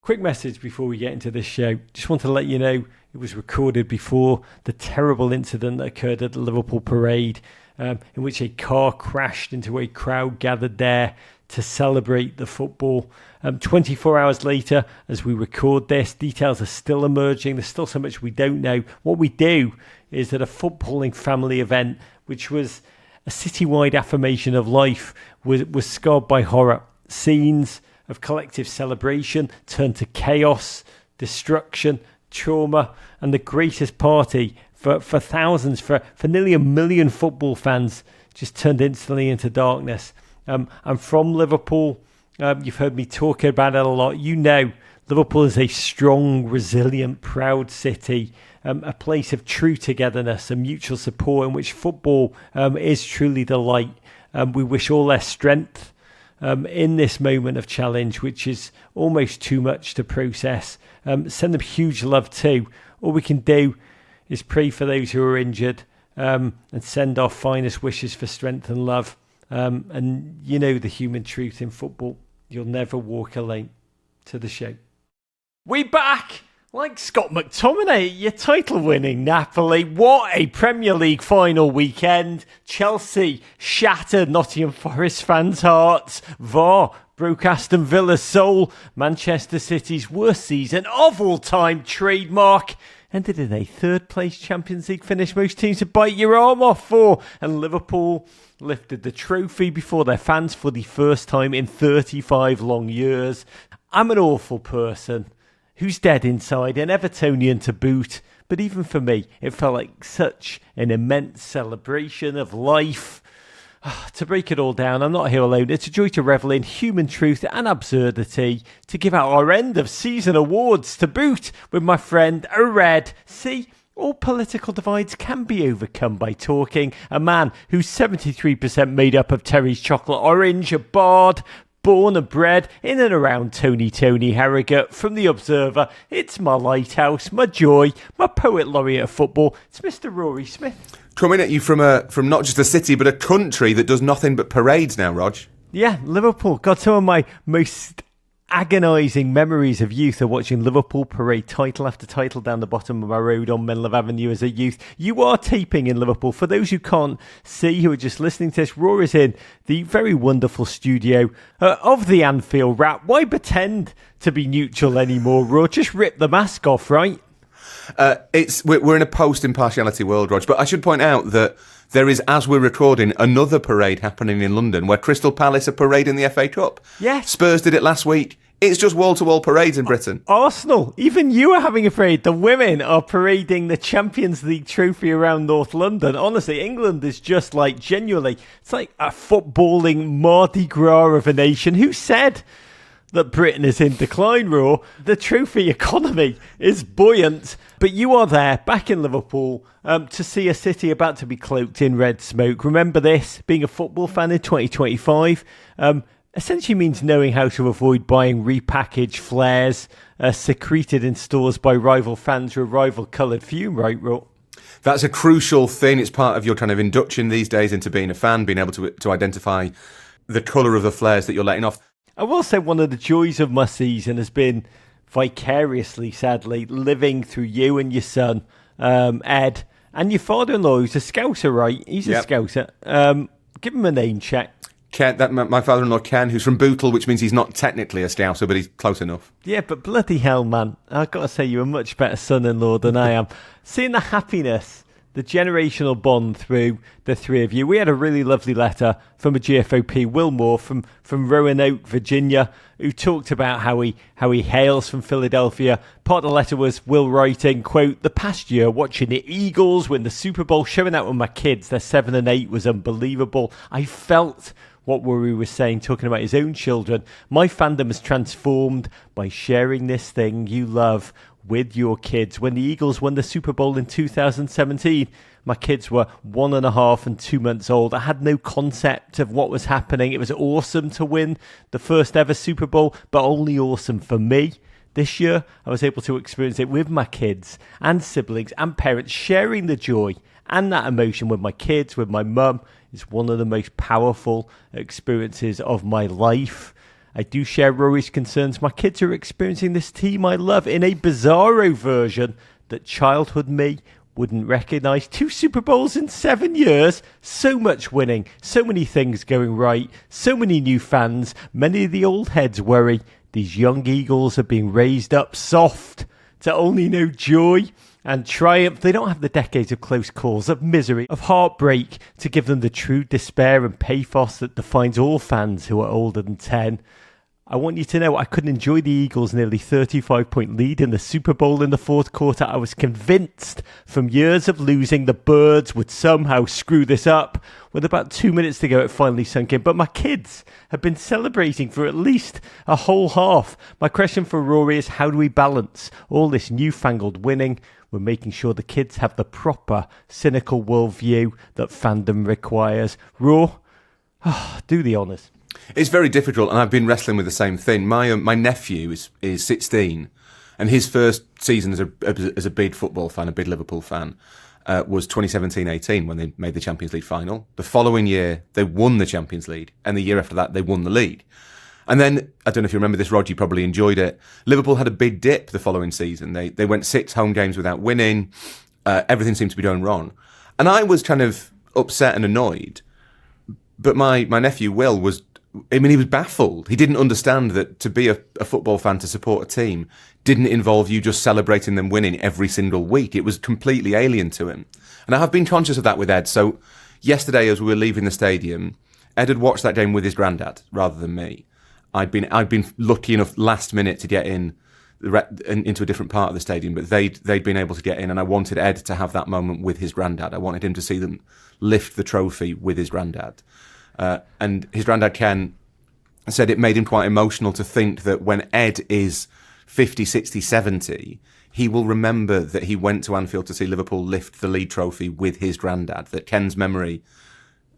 Quick message before we get into this show. Just want to let you know it was recorded before the terrible incident that occurred at the Liverpool parade, in which a car crashed into a crowd gathered there to celebrate the football. 24 hours later, as we record this, details are still emerging. There's still so much we don't know. What we do is that a footballing family event, which was a citywide affirmation of life, was scarred by horror. Scenes of collective celebration turned to chaos, destruction, trauma, and the greatest party for thousands, for nearly 1 million football fans, just turned instantly into darkness. I'm from Liverpool. You've heard me talk about it a lot. You know, Liverpool is a strong, resilient, proud city, a place of true togetherness and mutual support in which football is truly the light. We wish all their strength in this moment of challenge, which is almost too much to process. Send them huge love too. All we can do is pray for those who are injured, and send our finest wishes for strength and love. And you know the human truth in football. You'll never walk alone. To the show. We back! Like Scott McTominay, your title-winning Napoli. What a Premier League final weekend. Chelsea shattered Nottingham Forest fans' hearts. VAR broke Aston Villa's soul. Manchester City's worst season of all time, trademark, ended in a third-place Champions League finish most teams would bite your arm off for. And Liverpool lifted the trophy before their fans for the first time in 35 long years. I'm an awful person who's dead inside, an Evertonian to boot, but even for me, it felt like such an immense celebration of life. To break it all down, I'm not here alone. It's a joy to revel in human truth and absurdity, to give out our end of season awards to boot with my friend Red. See, all political divides can be overcome by talking. A man who's 73% made up of Terry's chocolate orange, a bard, born and bred in and around Tony Harrogate. From The Observer, it's my lighthouse, my joy, my poet laureate of football. It's Mr. Rory Smith. Coming at you from not just a city, but a country that does nothing but parades now, Rog. Yeah, Liverpool. God, some of my most agonising memories of youth are watching Liverpool parade title after title down the bottom of my road on Menlove Avenue as a youth. You are taping in Liverpool. For those who can't see, who are just listening to this, Rory's in the very wonderful studio of the Anfield Wrap. Why pretend to be neutral anymore, Rory? Just rip the mask off, right? We're in a post-impartiality world, Rog, but I should point out that there is, as we're recording, another parade happening in London where Crystal Palace are parading the FA Cup. Yes. Spurs did it last week. It's just wall-to-wall parades in Britain. Arsenal, even you are having a parade. The women are parading the Champions League trophy around North London. Honestly, England is just like, genuinely, it's like a footballing Mardi Gras of a nation. Who said that Britain is in decline, Raw? The trophy economy is buoyant. But you are there, back in Liverpool, to see a city about to be cloaked in red smoke. Remember this, being a football fan in 2025 essentially means knowing how to avoid buying repackaged flares secreted in stores by rival fans with rival-coloured fume, right, Raw? That's a crucial thing. It's part of your kind of induction these days into being a fan, being able to identify the colour of the flares that you're letting off. I will say one of the joys of my season has been vicariously, sadly, living through you and your son, Ed, and your father-in-law, who's a Scouser, right? He's a Scouser. Give him a name check. Ken, my father-in-law, Ken, who's from Bootle, which means he's not technically a Scouser, but he's close enough. Yeah, but bloody hell, man. I've got to say, you're a much better son-in-law than I am. Seeing the happiness, the generational bond through the three of you. We had a really lovely letter from a GFOP, Will Moore, from Roanoke, Virginia, who talked about how he hails from Philadelphia. Part of the letter was Will writing, quote, "The past year watching the Eagles win the Super Bowl, showing that with my kids, they're 7 and 8, was unbelievable. I felt what Rory was saying, talking about his own children. My fandom has transformed by sharing this thing you love with your kids. When the Eagles won the Super Bowl in 2017, my kids were 1.5 and 2 months old. I had no concept of what was happening. It was awesome to win the first ever Super Bowl, but only awesome for me. This year, I was able to experience it with my kids and siblings and parents, sharing the joy and that emotion with my kids, with my mum. Is one of the most powerful experiences of my life. I do share Rory's concerns. My kids are experiencing this team I love in a bizarro version that childhood me wouldn't recognise. 2 Super Bowls in 7 years, so much winning, so many things going right, so many new fans. Many of the old heads worry these young Eagles are being raised up soft to only know joy and triumph. They don't have the decades of close calls, of misery, of heartbreak to give them the true despair and pathos that defines all fans who are older than 10. I want you to know I couldn't enjoy the Eagles' nearly 35-point lead in the Super Bowl in the fourth quarter. I was convinced from years of losing the Birds would somehow screw this up. With about 2 minutes to go, it finally sunk in. But my kids have been celebrating for at least a whole half. My question for Rory is, how do we balance all this newfangled winning? We're making sure the kids have the proper cynical worldview that fandom requires. Raw, do the honours. It's very difficult, and I've been wrestling with the same thing. My nephew is 16, and his first season as a big football fan, a big Liverpool fan, was 2017-18 when they made the Champions League final. The following year, they won the Champions League, and the year after that, they won the league. And then, I don't know if you remember this, Rod, you probably enjoyed it. Liverpool had a big dip the following season. They went 6 home games without winning. Everything seemed to be going wrong. And I was kind of upset and annoyed. But my nephew, Will, he was baffled. He didn't understand that to be a football fan, to support a team, didn't involve you just celebrating them winning every single week. It was completely alien to him. And I have been conscious of that with Ed. So yesterday, as we were leaving the stadium, Ed had watched that game with his granddad rather than me. I'd been lucky enough last minute to get into a different part of the stadium, but they'd been able to get in, and I wanted Ed to have that moment with his granddad. I wanted him to see them lift the trophy with his granddad. And his granddad, Ken, said it made him quite emotional to think that when Ed is 50, 60, 70, he will remember that he went to Anfield to see Liverpool lift the league trophy with his granddad, that Ken's memory,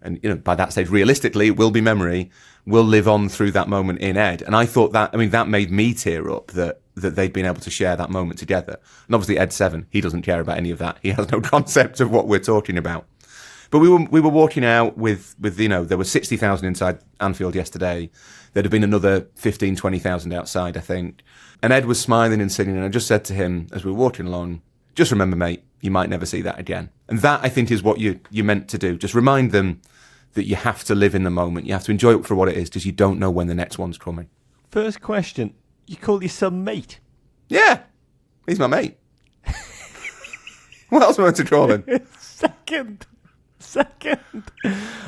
and by that stage, realistically, it will be memory, will live on through that moment in Ed. And I thought that made me tear up that they'd been able to share that moment together. And obviously Ed's 7, he doesn't care about any of that. He has no concept of what we're talking about. But we were walking out with there were 60,000 inside Anfield yesterday. There'd have been another 15, 20,000 outside, I think. And Ed was smiling and singing, and I just said to him as we were walking along, just remember, mate, you might never see that again. And that, I think, is what you're meant to do. Just remind them that you have to live in the moment. You have to enjoy it for what it is, because you don't know when the next one's coming. First question, you call your son mate? Yeah, he's my mate. What else am I meant to call him? Second,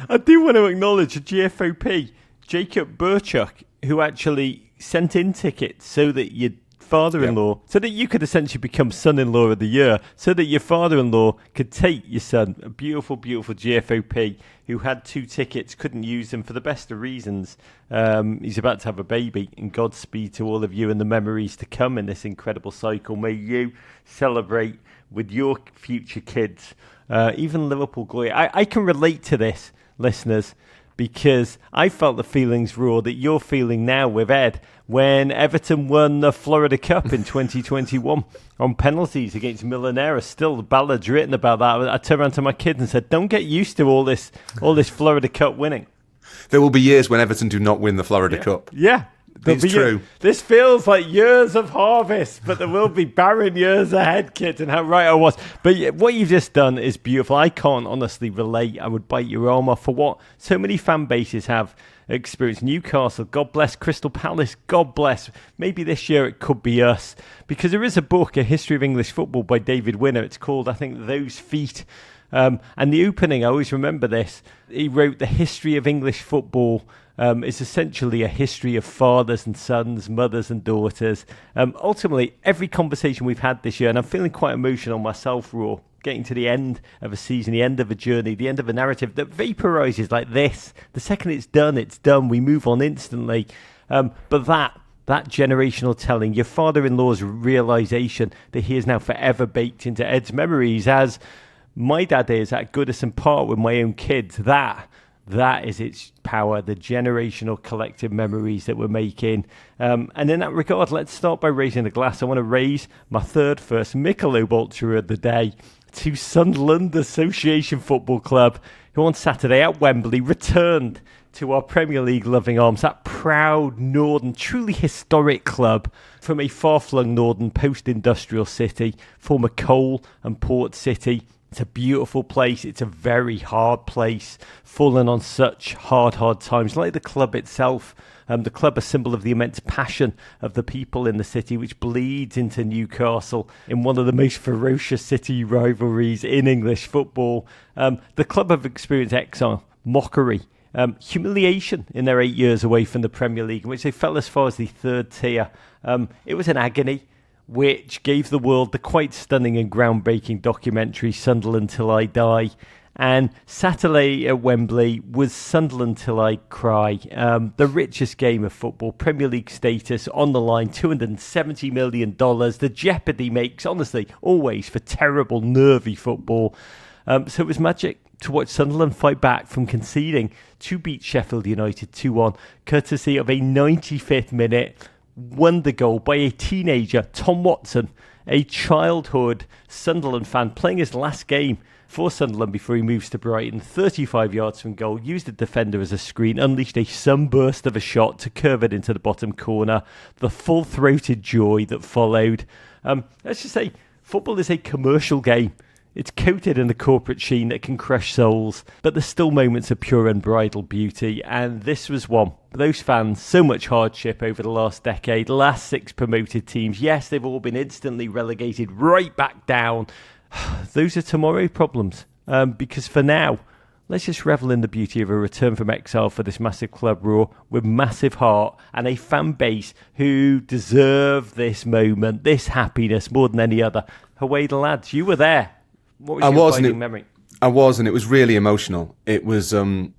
I do want to acknowledge a GFOP, Jacob Burchuk, who actually sent in tickets so that your father-in-law, so that you could essentially become son-in-law of the year, so that your father-in-law could take your son, a beautiful, beautiful GFOP, who had 2 tickets, couldn't use them for the best of reasons. He's about to have a baby, and Godspeed to all of you and the memories to come in this incredible cycle. May you celebrate with your future kids, even Liverpool glory. I can relate to this, listeners, because I felt the feelings, Raw, that you're feeling now with Ed when Everton won the Florida Cup in 2021 on penalties against Milanera. Still, the ballad's written about that. I turned around to my kids and said, don't get used to all this Florida Cup winning. There will be years when Everton do not win the Florida Cup. Yeah. It's true. This feels like years of harvest, but there will be barren years ahead, kids, and how right I was. But what you've just done is beautiful. I can't honestly relate. I would bite your arm off for what so many fan bases have experienced. Newcastle, God bless. Crystal Palace, God bless. Maybe this year it could be us. Because there is a book, A History of English Football by David Winner. It's called, I think, Those Feet. And the opening, I always remember this. He wrote The History of English Football. It's essentially a history of fathers and sons, mothers and daughters. Ultimately, every conversation we've had this year, and I'm feeling quite emotional myself, Raw, getting to the end of a season, the end of a journey, the end of a narrative that vaporizes like this. The second it's done. We move on instantly. But that generational telling, your father-in-law's realization that he is now forever baked into Ed's memories, as my dad is at Goodison Park with my own kids, that is its power, the generational collective memories that we're making. And in that regard, let's start by raising a glass. I want to raise my first Michelob Ultra of the day to Sunderland Association Football Club, who on Saturday at Wembley returned to our Premier League loving arms, that proud northern, truly historic club from a far-flung northern post-industrial city, former coal and port city. It's a beautiful place. It's a very hard place, fallen on such hard times, like the club itself. The club, a symbol of the immense passion of the people in the city, which bleeds into Newcastle in one of the most ferocious city rivalries in English football. The club have experienced exile, mockery, humiliation in their 8 years away from the Premier League, in which they fell as far as the third tier. It was an agony which gave the world the quite stunning and groundbreaking documentary Sunderland Till I Die. And Saturday at Wembley was Sunderland Till I Cry, the richest game of football, Premier League status on the line, $270 million. The jeopardy makes, honestly, always for terrible, nervy football. So it was magic to watch Sunderland fight back from conceding to beat Sheffield United 2-1, courtesy of a 95th minute wonder goal by a teenager, Tom Watson, a childhood Sunderland fan playing his last game for Sunderland before he moves to Brighton, 35 yards from goal, used the defender as a screen, unleashed a sunburst of a shot to curve it into the bottom corner. The full-throated joy that followed. Let's just say, football is a commercial game. It's coated in a corporate sheen that can crush souls, but there's still moments of pure unbridled beauty, and this was one. For those fans, so much hardship over the last decade, last 6 promoted teams, yes, they've all been instantly relegated right back down. Those are tomorrow problems, because for now, let's just revel in the beauty of a return from exile for this massive club, Raw, with massive heart and a fan base who deserve this moment, this happiness more than any other. Away the lads, you were there. What was your abiding memory? I was, and it was really emotional. It was it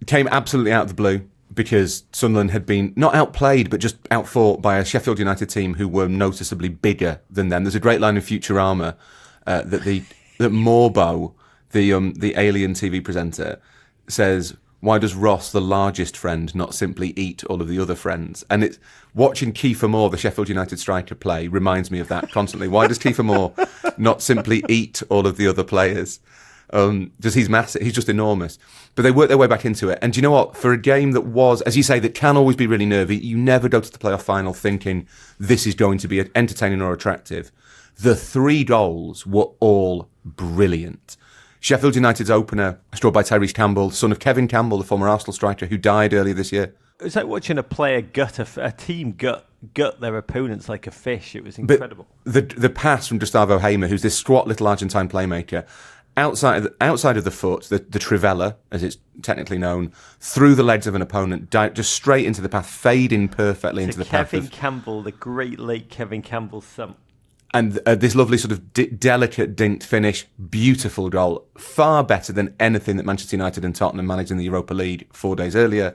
came absolutely out of the blue because Sunderland had been not outplayed, but just outfought by a Sheffield United team who were noticeably bigger than them. There's a great line in Futurama that Morbo, the alien TV presenter, says, "Why does Ross, the largest friend, not simply eat all of the other friends?" And it's watching Kiefer Moore, the Sheffield United striker, play reminds me of that constantly. Why does Kiefer Moore not simply eat all of the other players? Because he's massive, he's just enormous. But they worked their way back into it. And do you know what? For a game that was, as you say, that can always be really nervy, you never go to the playoff final thinking this is going to be entertaining or attractive. The 3 goals were all brilliant. Sheffield United's opener, scored by Tyrese Campbell, son of Kevin Campbell, the former Arsenal striker who died earlier this year. It was like watching a player a team gut their opponents like a fish. It was incredible. But the pass from Gustavo Hamer, who's this squat little Argentine playmaker, outside of the foot, the trivella, as it's technically known, through the legs of an opponent, just straight into the path, fading perfectly into the path. Kevin Campbell, the great late Kevin Campbell's son. And this lovely sort of delicate dinked finish, beautiful goal, far better than anything that Manchester United and Tottenham managed in the Europa League 4 days earlier.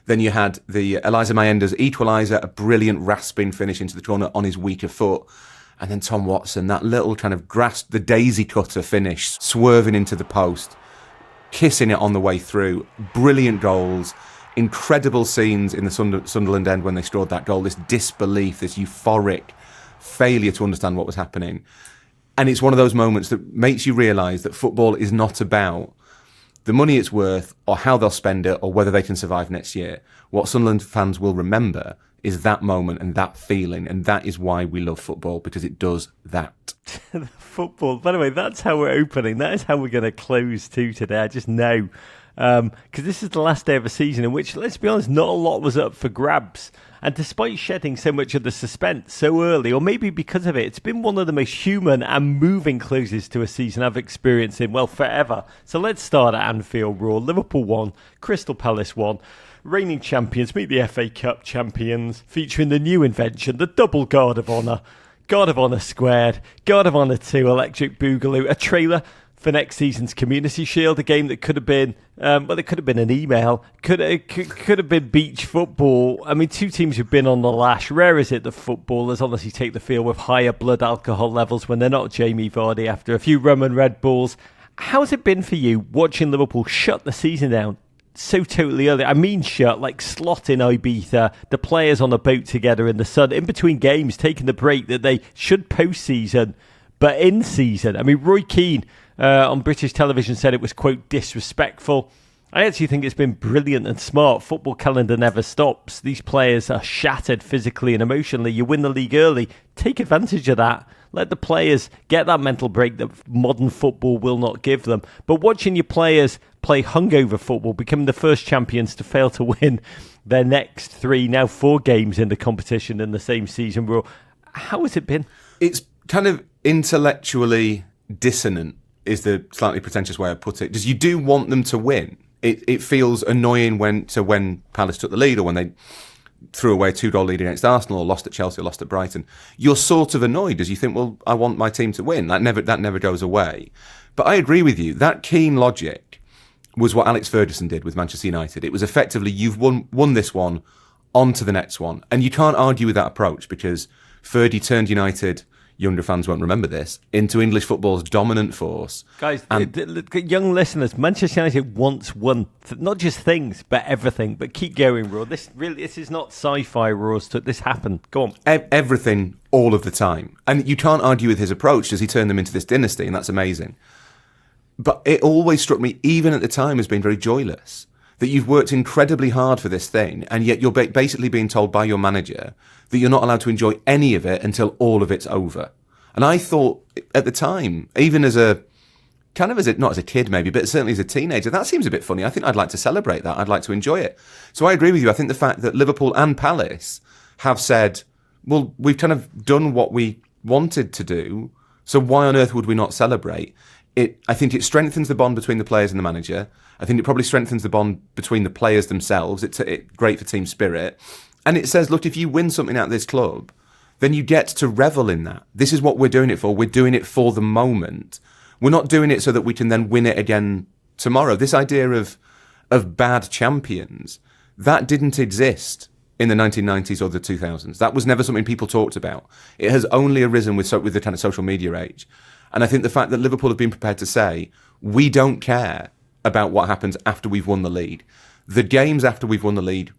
Then you had the Eliza Mayenda's equaliser, a brilliant rasping finish into the corner on his weaker foot. And then Tom Watson, that little kind of grasp, the daisy cutter finish, swerving into the post, kissing it on the way through. Brilliant goals, incredible scenes in the Sunderland end when they scored that goal, this disbelief, this euphoric failure to understand what was happening. And it's one of those moments that makes you realise that football is not about the money it's worth or how they'll spend it or whether they can survive next year. What Sunderland fans will remember is that moment and that feeling, and that is why we love football, because it does that. Football, by the way, that's how we're opening. That is how we're going to close too today. I just know. Because this is the last day of a season in which, let's be honest, not a lot was up for grabs. And despite shedding so much of the suspense so early, or maybe because of it, it's been one of the most human and moving closes to a season I've experienced in, well, forever. So let's start at Anfield Roar. Liverpool won, Crystal Palace won. Reigning champions meet the FA Cup champions, featuring the new invention, the double Guard of Honour. Guard of Honour squared, Guard of Honour 2, Electric Boogaloo, a trailer for next season's Community Shield, a game that could have been, it could have been an email, could have been beach football. I mean, 2 teams who've been on the lash. Rare is it that footballers honestly take the field with higher blood alcohol levels when they're not Jamie Vardy after a few rum and Red Bulls. How's it been for you watching Liverpool shut the season down so totally early? I mean shut, like slot in Ibiza, the players on a boat together in the sun, in between games, taking the break that they should post-season, but in season. I mean, Roy Keane on British television said it was, quote, disrespectful. I actually think it's been brilliant and smart. Football calendar never stops. These players are shattered physically and emotionally. You win the league early. Take advantage of that. Let the players get that mental break that modern football will not give them. But watching your players play hungover football, becoming the first champions to fail to win their next 3, now 4 games in the competition in the same season, how has it been? It's kind of intellectually dissonant, is the slightly pretentious way I put it. Because you do want them to win. It feels annoying when Palace took the lead, or when they threw away a $2 lead against Arsenal, or lost at Chelsea, or lost at Brighton. You're sort of annoyed as you think, well, I want my team to win. That never goes away. But I agree with you. That keen logic was what Alex Ferguson did with Manchester United. It was effectively, you've won this one, on to the next one. And you can't argue with that approach, because Fergie turned United, younger fans won't remember this, into English football's dominant force. Guys, young listeners, Manchester United once won not just things, but everything. But keep going, Raw. This is not sci-fi, Raw. This happened. Go on. Everything, all of the time. And you can't argue with his approach, as he turned them into this dynasty, and that's amazing. But it always struck me, even at the time, as being very joyless, that you've worked incredibly hard for this thing, and yet you're basically being told by your manager that you're not allowed to enjoy any of it until all of it's over. And I thought at the time, even as not as a kid maybe, but certainly as a teenager, that seems a bit funny. I think I'd like to celebrate that. I'd like to enjoy it. So I agree with you. I think the fact that Liverpool and Palace have said, well, we've kind of done what we wanted to do, so why on earth would we not celebrate? I think it strengthens the bond between the players and the manager. I think it probably strengthens the bond between the players themselves. It's great for team spirit. And it says, look, if you win something at this club, then you get to revel in that. This is what we're doing it for. We're doing it for the moment. We're not doing it so that we can then win it again tomorrow. This idea of bad champions, that didn't exist in the 1990s or the 2000s. That was never something people talked about. It has only arisen with the kind of social media age. And I think the fact that Liverpool have been prepared to say, we don't care about what happens after we've won the league. The games after we've won the league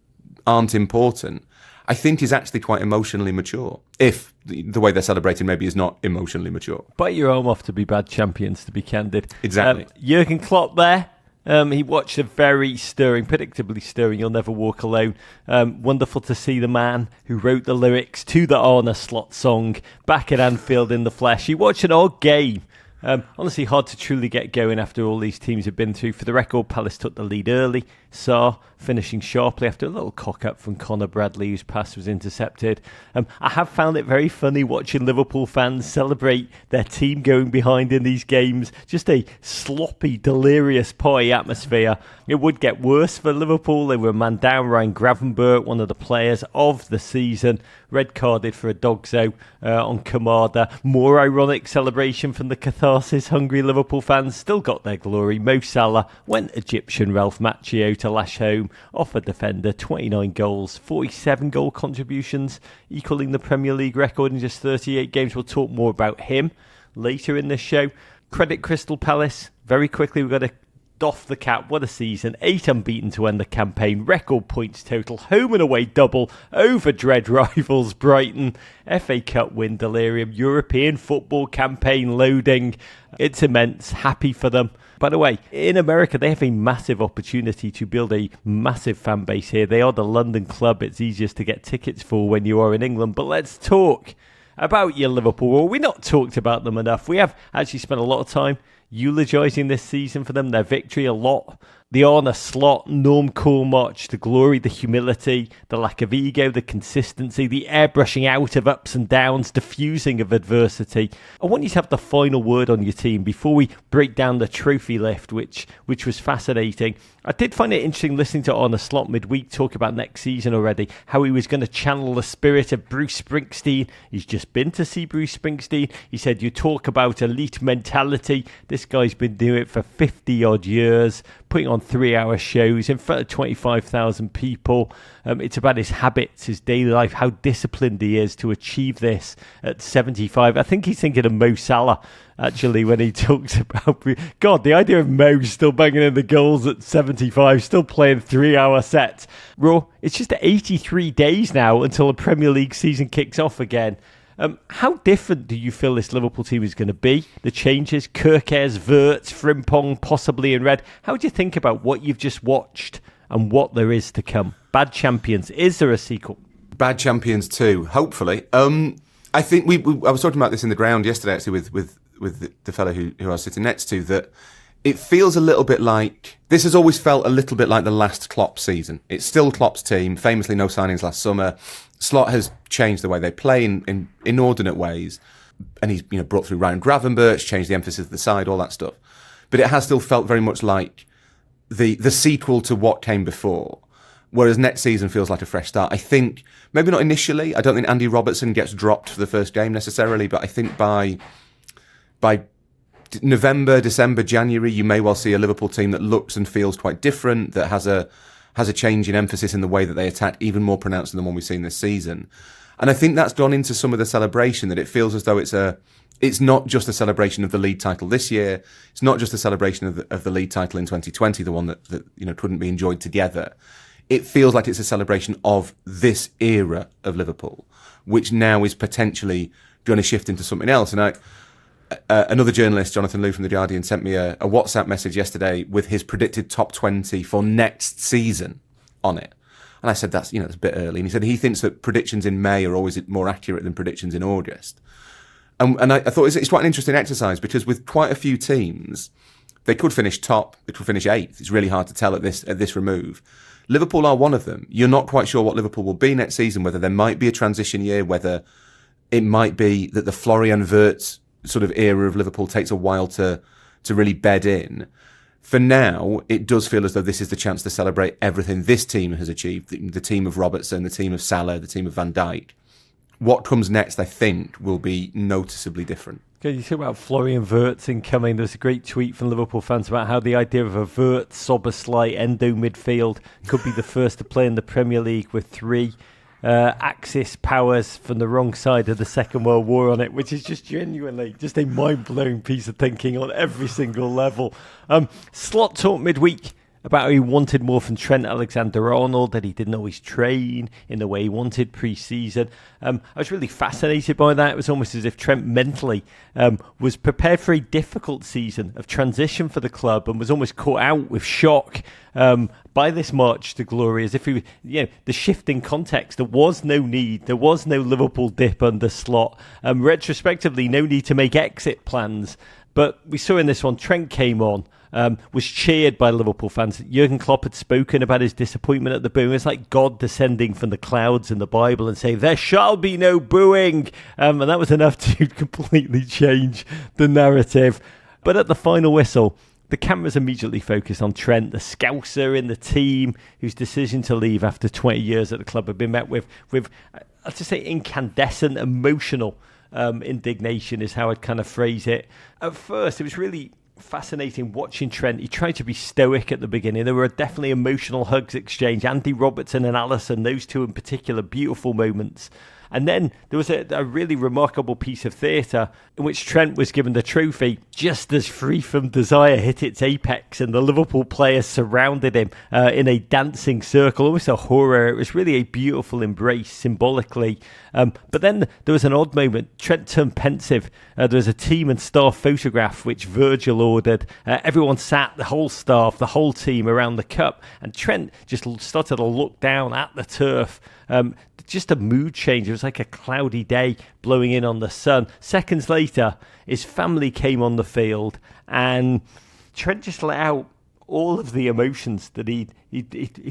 aren't important, I think is actually quite emotionally mature. If the way they're celebrating maybe is not emotionally mature. Bite your arm off to be bad champions, to be candid. Exactly. Jurgen Klopp there. He watched a very stirring, predictably stirring, You'll Never Walk Alone. Wonderful to see the man who wrote the lyrics to the Arne Slot song back at Anfield in the flesh. He watched an odd game. Honestly, hard to truly get going after all these teams have been through. For the record, Palace took the lead early. Sarr finishing sharply after a little cock-up from Conor Bradley, whose pass was intercepted. I have found it very funny watching Liverpool fans celebrate their team going behind in these games. Just a sloppy, delirious pie atmosphere. It would get worse for Liverpool. They were man down. Ryan Gravenberch, one of the players of the season, red-carded for a dogzo on Kamada. More ironic celebration from the catharsis-hungry Liverpool fans. Still got their glory. Mo Salah went Egyptian Ralph Macchio to lash home off a defender. 29 goals, 47 goal contributions, equaling the Premier League record in just 38 games. We'll talk more about him later in this show. Credit Crystal Palace. Very quickly, we've got to doff the cap. What a season. 8 unbeaten to end the campaign. Record points total. Home and away double over dread rivals Brighton. FA Cup win delirium. European football campaign loading. It's immense. Happy for them. By the way, in America, they have a massive opportunity to build a massive fan base here. They are the London club it's easiest to get tickets for when you are in England. But let's talk about your Liverpool. Well, we've not talked about them enough. We have actually spent a lot of time eulogising this season for them, their victory a lot. The Arne Slot, Norm Cormarch, the glory, the humility, the lack of ego, the consistency, the airbrushing out of ups and downs, diffusing of adversity. I want you to have the final word on your team before we break down the trophy lift, which was fascinating. I did find it interesting listening to Arne Slot midweek talk about next season already, how he was going to channel the spirit of Bruce Springsteen. He's just been to see Bruce Springsteen. He said, you talk about elite mentality. This guy's been doing it for 50 odd years, putting on 3-hour shows in front of 25,000 people. It's about his habits, his daily life, how disciplined he is to achieve this at 75. I think he's thinking of Mo Salah, actually, when he talks about... God, the idea of Mo still banging in the goals at 75, still playing 3-hour sets. Raw, it's just 83 days now until the Premier League season kicks off again. How different do you feel this Liverpool team is going to be? The changes, Kerkez, Wirtz, Frimpong, possibly in red. How do you think about what you've just watched and what there is to come? Bad Champions, is there a sequel? Bad Champions 2, hopefully. I think I was talking about this in the ground yesterday, actually, with the fellow who I was sitting next to, that it feels a little bit like... This has always felt a little bit like the last Klopp season. It's still Klopp's team, famously no signings last summer. Slot has changed the way they play in inordinate ways. And he's brought through Ryan Gravenberch, changed the emphasis of the side, all that stuff. But it has still felt very much like the sequel to what came before. Whereas next season feels like a fresh start. I think, maybe not initially, I don't think Andy Robertson gets dropped for the first game necessarily, but I think by November, December, January, you may well see a Liverpool team that looks and feels quite different, that has a change in emphasis in the way that they attack, even more pronounced than the one we've seen this season. And I think that's gone into some of the celebration, that it feels as though it's not just a celebration of the league title this year. It's not just a celebration of the league title in 2020, the one that couldn't be enjoyed together. It feels like it's a celebration of this era of Liverpool, which now is potentially going to shift into something else. And another journalist, Jonathan Liu from The Guardian, sent me a WhatsApp message yesterday with his predicted top 20 for next season on it. And I said, that's a bit early. And he said he thinks that predictions in May are always more accurate than predictions in August. And I thought it's quite an interesting exercise, because with quite a few teams, they could finish top, they could finish 8th. It's really hard to tell at this remove. Liverpool are one of them. You're not quite sure what Liverpool will be next season, whether there might be a transition year, whether it might be that the Florian Wirtz sort of era of Liverpool takes a while to really bed in. For now, it does feel as though this is the chance to celebrate everything this team has achieved, the team of Robertson, the team of Salah, the team of Van Dijk. What comes next, I think, will be noticeably different. You talk about Florian Wirtz incoming. There's a great tweet from Liverpool fans about how the idea of a Wirtz, Szoboszlai, Endo midfield could be the first to play in the Premier League with 3 Axis powers from the wrong side of the Second World War on it, which is just genuinely just a mind-blowing piece of thinking on every single level. Slot talked midweek about how he wanted more from Trent Alexander-Arnold, that he didn't always train in the way he wanted pre-season. I was really fascinated by that. It was almost as if Trent mentally was prepared for a difficult season of transition for the club and was almost caught out with shock by this march to glory, as if he was, the shift in context. There was no need. There was no Liverpool dip under Slot. Retrospectively, no need to make exit plans. But we saw in this one, Trent came on, was cheered by Liverpool fans. Jurgen Klopp had spoken about his disappointment at the booing. It's like God descending from the clouds in the Bible and saying, there shall be no booing. And that was enough to completely change the narrative. But at the final whistle, the cameras immediately focused on Trent, the Scouser in the team, whose decision to leave after 20 years at the club had been met with I'll just say, incandescent, emotional indignation is how I'd kind of phrase it. At first, it was really fascinating watching Trent. He tried to be stoic at the beginning. There were definitely emotional hugs exchanged. Andy Robertson and Alisson, those two in particular, beautiful moments. And then there was a really remarkable piece of theatre in which Trent was given the trophy just as Free From Desire hit its apex and the Liverpool players surrounded him in a dancing circle, almost a horror. It was really a beautiful embrace symbolically. But then there was an odd moment. Trent turned pensive. There was a team and staff photograph which Virgil ordered. Everyone sat, the whole staff, the whole team around the cup. And Trent just started to look down at the turf. Just a mood change. It was like a cloudy day blowing in on the sun. Seconds later, his family came on the field and Trent just let out all of the emotions that he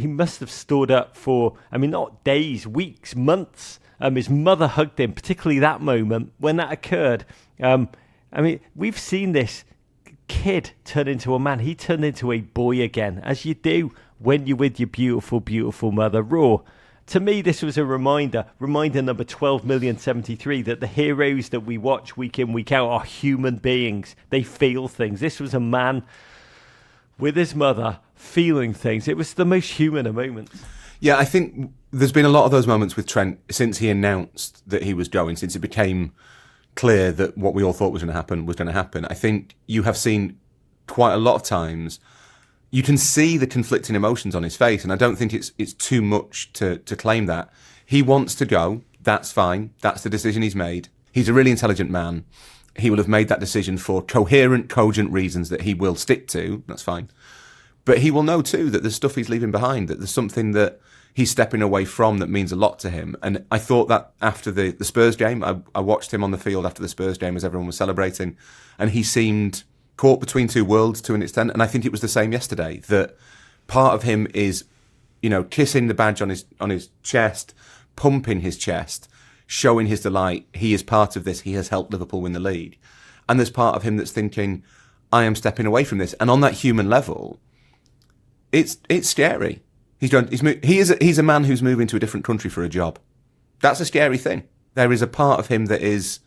must have stored up for, not days, weeks, months. His mother hugged him, particularly that moment when that occurred. We've seen this kid turn into a man. He turned into a boy again, as you do when you're with your beautiful, beautiful mother. Raw. To me, this was a reminder number 12,073,073, that the heroes that we watch week in, week out are human beings. They feel things. This was a man with his mother feeling things. It was the most human of moments. Yeah, I think there's been a lot of those moments with Trent since he announced that he was going, since it became clear that what we all thought was going to happen was going to happen. I think you have seen quite a lot of times, you can see the conflicting emotions on his face, and I don't think it's too much to claim that. He wants to go, that's fine, that's the decision he's made. He's a really intelligent man. He will have made that decision for coherent, cogent reasons that he will stick to. That's fine. But he will know too that there's stuff he's leaving behind, that there's something that he's stepping away from that means a lot to him. And I thought that after the Spurs game, I watched him on the field after the Spurs game as everyone was celebrating, and he seemed caught between two worlds to an extent. And I think it was the same yesterday, that part of him is, kissing the badge on his chest, pumping his chest, showing his delight. He is part of this. He has helped Liverpool win the league. And there's part of him that's thinking, I am stepping away from this. And on that human level, it's scary. He's a man who's moving to a different country for a job. That's a scary thing. There is a part of him that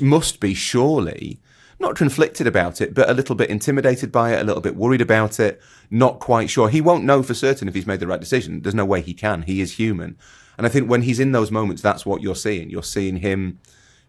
must be surely not conflicted about it, but a little bit intimidated by it, a little bit worried about it, not quite sure. He won't know for certain if he's made the right decision. There's no way he can. He is human. And I think when he's in those moments, that's what you're seeing. You're seeing him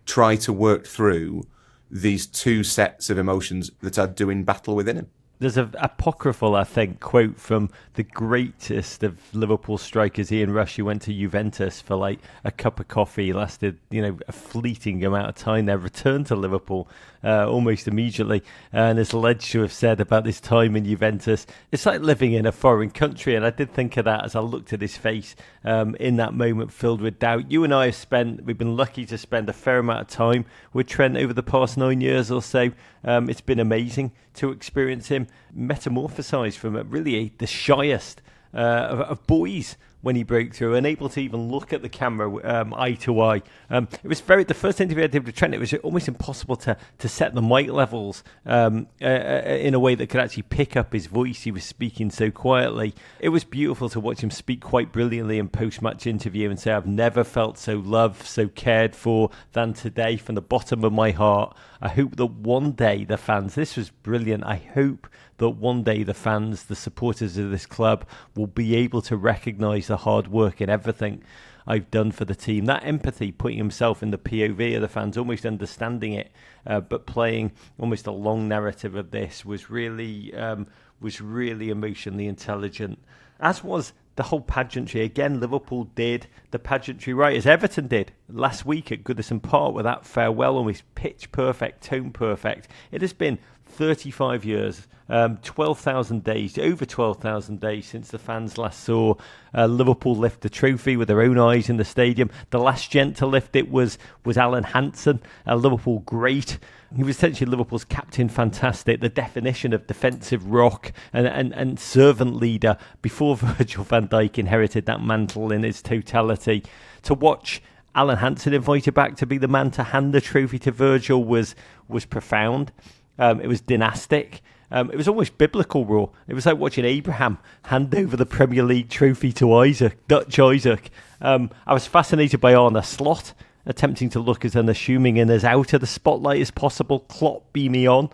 try to work through these two sets of emotions that are doing battle within him. There's an apocryphal, I think, quote from the greatest of Liverpool strikers, Ian Rush, who went to Juventus for like a cup of coffee, lasted, a fleeting amount of time there, returned to Liverpool almost immediately, and is alleged to have said about this time in Juventus, it's like living in a foreign country. And I did think of that as I looked at his face in that moment filled with doubt. You and I we've been lucky to spend a fair amount of time with Trent over the past 9 years or so. It's been amazing to experience him metamorphosized from the shyest of boys when he broke through, and able to even look at the camera eye to eye. It was the first interview I did with Trent, it was almost impossible to set the mic levels in a way that could actually pick up his voice. He was speaking so quietly. It was beautiful to watch him speak quite brilliantly in post-match interview and say, I've never felt so loved, so cared for than today from the bottom of my heart. I hope that one day the fans, this was brilliant, I hope that one day the fans, the supporters of this club, will be able to recognise the hard work and everything I've done for the team. That empathy, putting himself in the POV of the fans, almost understanding it, but playing almost a long narrative of this was really emotionally intelligent, as was the whole pageantry. Again, Liverpool did the pageantry right, as Everton did last week at Goodison Park with that farewell, almost pitch perfect, tone perfect. It has been 35 years, 12,000 days, over 12,000 days since the fans last saw Liverpool lift the trophy with their own eyes in the stadium. The last gent to lift it was Alan Hansen, a Liverpool great. He was essentially Liverpool's captain, fantastic, the definition of defensive rock and servant leader before Virgil van Dijk inherited that mantle in its totality. To watch Alan Hansen invited back to be the man to hand the trophy to Virgil was profound. It was dynastic. It was almost biblical, Raw. It was like watching Abraham hand over the Premier League trophy to Isaac, Dutch Isaac. I was fascinated by Arne Slot, attempting to look as unassuming and as out of the spotlight as possible. Klopp beaming on.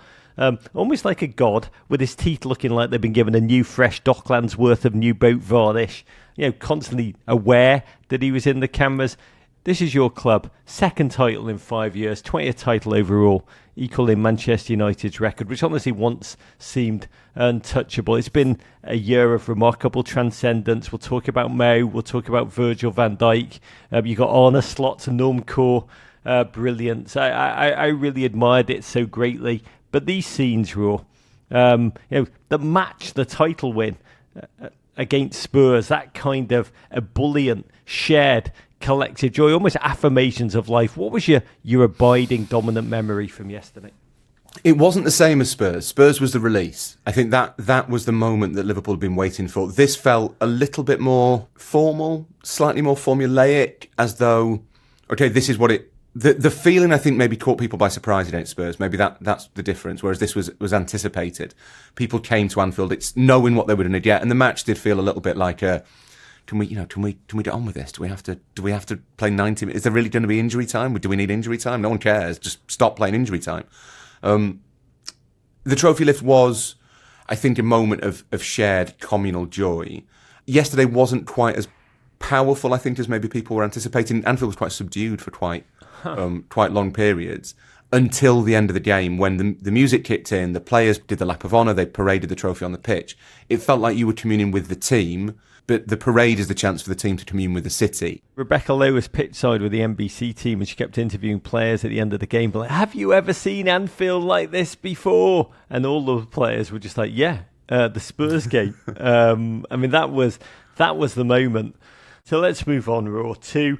Almost like a god, with his teeth looking like they've been given a new fresh Docklands worth of new boat varnish. Constantly aware that he was in the cameras. This is your club. Second title in 5 years, 20th title overall, equaling Manchester United's record, which honestly once seemed untouchable. It's been a year of remarkable transcendence. We'll talk about Mo, we'll talk about Virgil van Dijk. You got Arne Slot and Normcore, brilliant. I really admired it so greatly. But these scenes, Raw, the match, the title win against Spurs, that kind of ebullient, shared, collective joy, almost affirmations of life. What was your abiding dominant memory from yesterday? It wasn't the same as Spurs. Spurs was the release. I think that was the moment that Liverpool had been waiting for. This felt a little bit more formal, slightly more formulaic, as though, okay, this is what it... The feeling, I think, maybe caught people by surprise against Spurs. Maybe that's the difference, whereas this was anticipated. People came to Anfield, it's knowing what they were going to get, and the match did feel a little bit like a... Can we get on with this? Do we have to play 90 minutes? Is there really going to be injury time? Do we need injury time? No one cares. Just stop playing injury time. The trophy lift was, I think, a moment of shared communal joy. Yesterday wasn't quite as powerful, I think, as maybe people were anticipating. Anfield was quite subdued for quite long periods. until the end of the game, when the music kicked in, the players did the lap of honour, they paraded the trophy on the pitch. It felt like you were communing with the team, but the parade is the chance for the team to commune with the city. Rebecca Lowe was pitchside with the NBC team, and she kept interviewing players at the end of the game, like, have you ever seen Anfield like this before? And all the players were just like, yeah, the Spurs game. I mean, that was the moment. So let's move on, Raw, to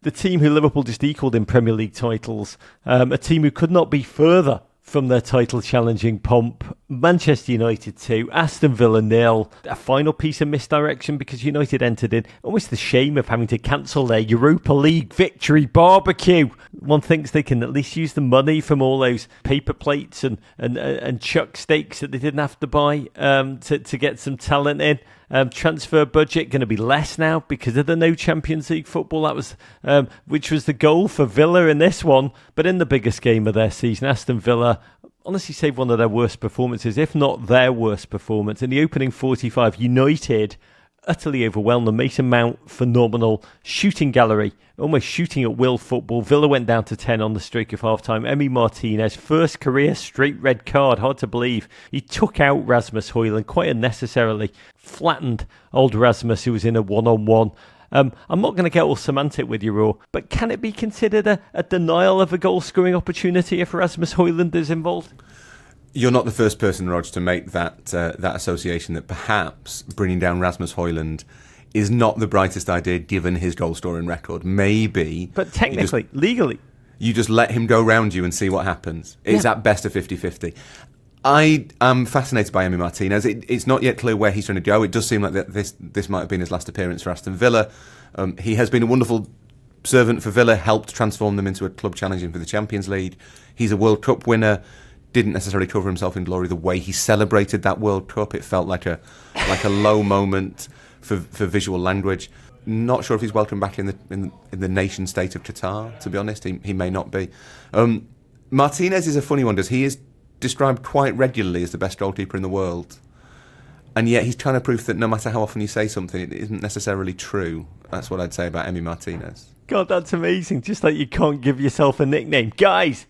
the team who Liverpool just equalled in Premier League titles, a team who could not be further from their title-challenging pomp. Manchester United 2, Aston Villa 0. A final piece of misdirection because United entered in almost the shame of having to cancel their Europa League victory barbecue. One thinks they can at least use the money from all those paper plates and chuck steaks that they didn't have to buy to get some talent in. Transfer budget going to be less now because of the no Champions League football. That was which was the goal for Villa in this one. But in the biggest game of their season, Aston Villa honestly saved one of their worst performances, if not their worst performance. In the opening 45, United utterly overwhelmed them. Mason Mount, phenomenal. Shooting gallery, almost shooting at will football. Villa went down to 10 on the streak of half-time. Emi Martinez, first career straight red card. Hard to believe. He took out Rasmus Højlund quite unnecessarily. Flattened old Rasmus, who was in a one-on-one. I'm not going to get all semantic with you, Raw, but can it be considered a denial of a goal-scoring opportunity if Rasmus Højlund is involved? You're not the first person, Rog, to make that association that perhaps bringing down Rasmus Højlund is not the brightest idea given his goal-scoring record. Maybe. But technically, legally. You just let him go round you and see what happens. It's at best a 50-50. I am fascinated by Emi Martinez. It's not yet clear where he's trying to go. It does seem like this might have been his last appearance for Aston Villa. He has been a wonderful servant for Villa, helped transform them into a club challenging for the Champions League. He's a World Cup winner. Didn't necessarily cover himself in glory the way he celebrated that World Cup. It felt like a low moment for visual language. Not sure if he's welcome back in the nation state of Qatar, to be honest. He may not be. Martinez is a funny one, because he is described quite regularly as the best goalkeeper in the world. And yet he's kind of proof that no matter how often you say something, it isn't necessarily true. That's what I'd say about Emi Martinez. God, that's amazing. Just like you can't give yourself a nickname. Guys,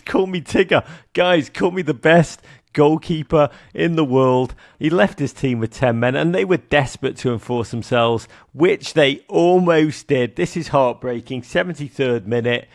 call me Tigger. Guys, call me the best goalkeeper in the world. He left his team with 10 men and they were desperate to enforce themselves, which they almost did. This is heartbreaking. 73rd minute.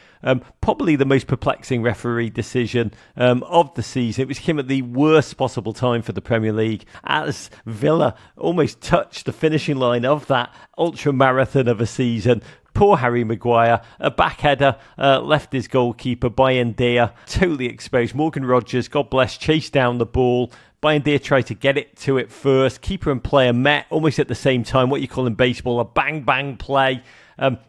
Probably the most perplexing referee decision of the season. It was him at the worst possible time for the Premier League, as Villa almost touched the finishing line of that ultra marathon of a season. Poor Harry Maguire, a backheader, left his goalkeeper, Buendia, totally exposed. Morgan Rogers, God bless, chased down the ball. Buendia tried to get it to it first. Keeper and player met almost at the same time. What you call in baseball, a bang-bang play.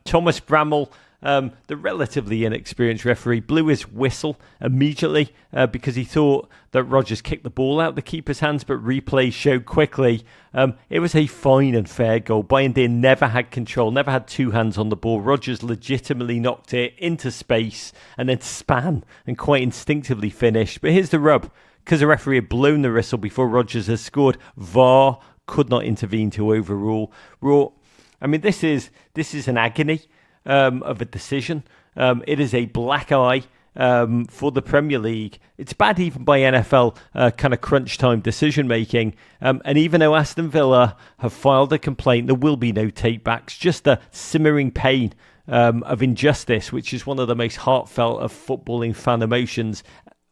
Thomas Bramall, the relatively inexperienced referee, blew his whistle immediately because he thought that Rogers kicked the ball out the keeper's hands, but replay showed quickly it was a fine and fair goal. Buendia never had control, never had two hands on the ball. Rogers legitimately knocked it into space and then span and quite instinctively finished. But here's the rub. Because the referee had blown the whistle before Rogers had scored, VAR could not intervene to overrule. I mean, this is an agony of a decision. It is a black eye for the Premier League. It's bad even by NFL kind of crunch time decision making. And even though Aston Villa have filed a complaint, there will be no take-backs, just a simmering pain of injustice, which is one of the most heartfelt of footballing fan emotions.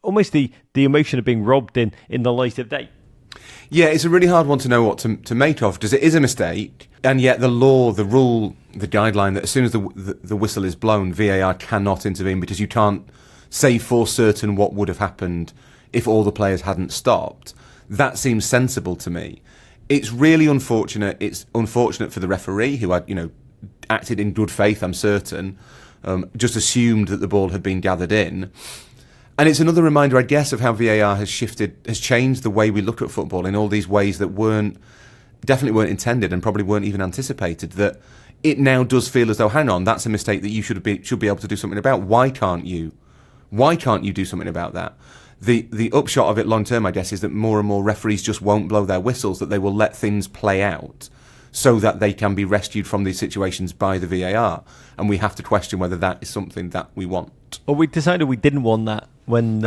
Almost the emotion of being robbed in the light of day. Yeah, it's a really hard one to know what to make of, because it is a mistake, and yet the law, the rule, the guideline that as soon as the whistle is blown, VAR cannot intervene, because you can't say for certain what would have happened if all the players hadn't stopped. That seems sensible to me. It's really unfortunate. It's unfortunate for the referee, who had, acted in good faith, I'm certain, just assumed that the ball had been gathered in. And it's another reminder, I guess, of how VAR has changed the way we look at football in all these ways that definitely weren't intended and probably weren't even anticipated. That it now does feel as though, hang on, that's a mistake that you should be able to do something about. Why can't you? Why can't you do something about that? The upshot of it long term, I guess, is that more and more referees just won't blow their whistles, that they will let things play out so that they can be rescued from these situations by the VAR. And we have to question whether that is something that we want. Well, we decided we didn't want that when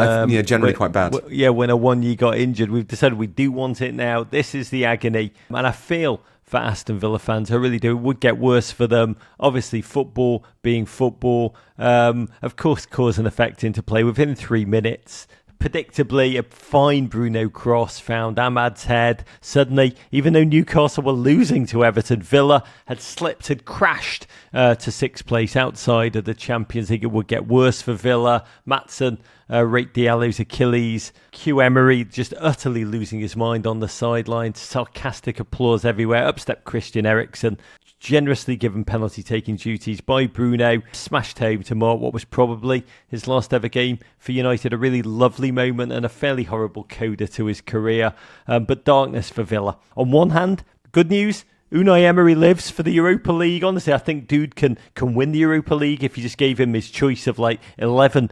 generally quite bad. When a 1 year got injured, we've decided we do want it now. This is the agony, and I feel for Aston Villa fans, I really do. It would get worse for them. Obviously, football being football, of course, cause and effect into play within 3 minutes. Predictably, a fine Bruno cross found Ahmad's head. Suddenly, even though Newcastle were losing to Everton, Villa had slipped, had crashed to 6th place outside of the Champions League. It would get worse for Villa. Maatsen rate Diallo's Achilles. Q Emery just utterly losing his mind on the sideline. Sarcastic applause everywhere. Up stepped Christian Eriksen, generously given penalty-taking duties by Bruno, smashed home to mark what was probably his last ever game for United. A really lovely moment and a fairly horrible coda to his career, but darkness for Villa. On one hand, good news, Unai Emery lives for the Europa League. Honestly, I think dude can win the Europa League if you just gave him his choice of like 11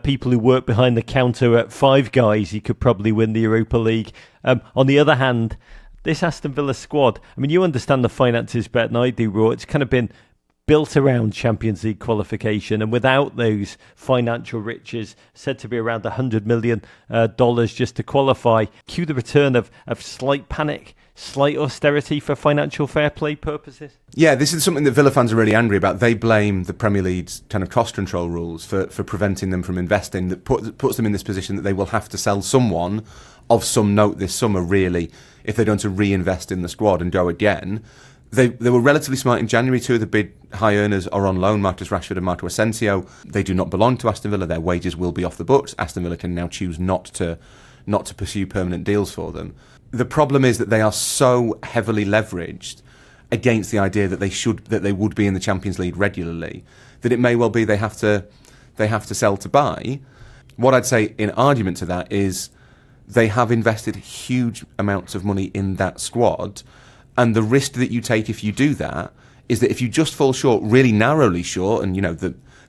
people who work behind the counter at Five Guys. He could probably win the Europa League. On the other hand, this Aston Villa squad, I mean, you understand the finances better than I do, Raw. It's kind of been built around Champions League qualification, and without those financial riches, said to be around $100 million just to qualify. Cue the return of slight panic, slight austerity for financial fair play purposes. Yeah, this is something that Villa fans are really angry about. They blame the Premier League's kind of cost control rules for preventing them from investing. That puts them in this position that they will have to sell someone of some note this summer, really, if they're going to reinvest in the squad and go again. They were relatively smart in January. Two of the big high earners are on loan, Marcus Rashford and Marco Asensio. They do not belong to Aston Villa. Their wages will be off the books. Aston Villa can now choose not to pursue permanent deals for them. The problem is that they are so heavily leveraged against the idea that they would be in the Champions League regularly that it may well be they have to sell to buy. What I'd say in argument to that is they have invested huge amounts of money in that squad, and the risk that you take if you do that is that if you just fall short, really narrowly short, and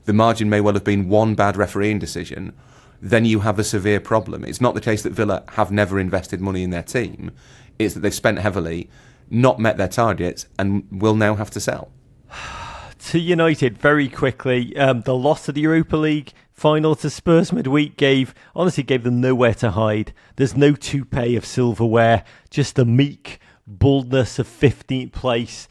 the margin may well have been one bad refereeing decision, then you have a severe problem. It's not the case that Villa have never invested money in their team. It's that they've spent heavily, not met their targets, and will now have to sell. To United, very quickly, the loss of the Europa League final to Spurs midweek gave them nowhere to hide. There's no toupee of silverware, just a meek boldness of 15th place,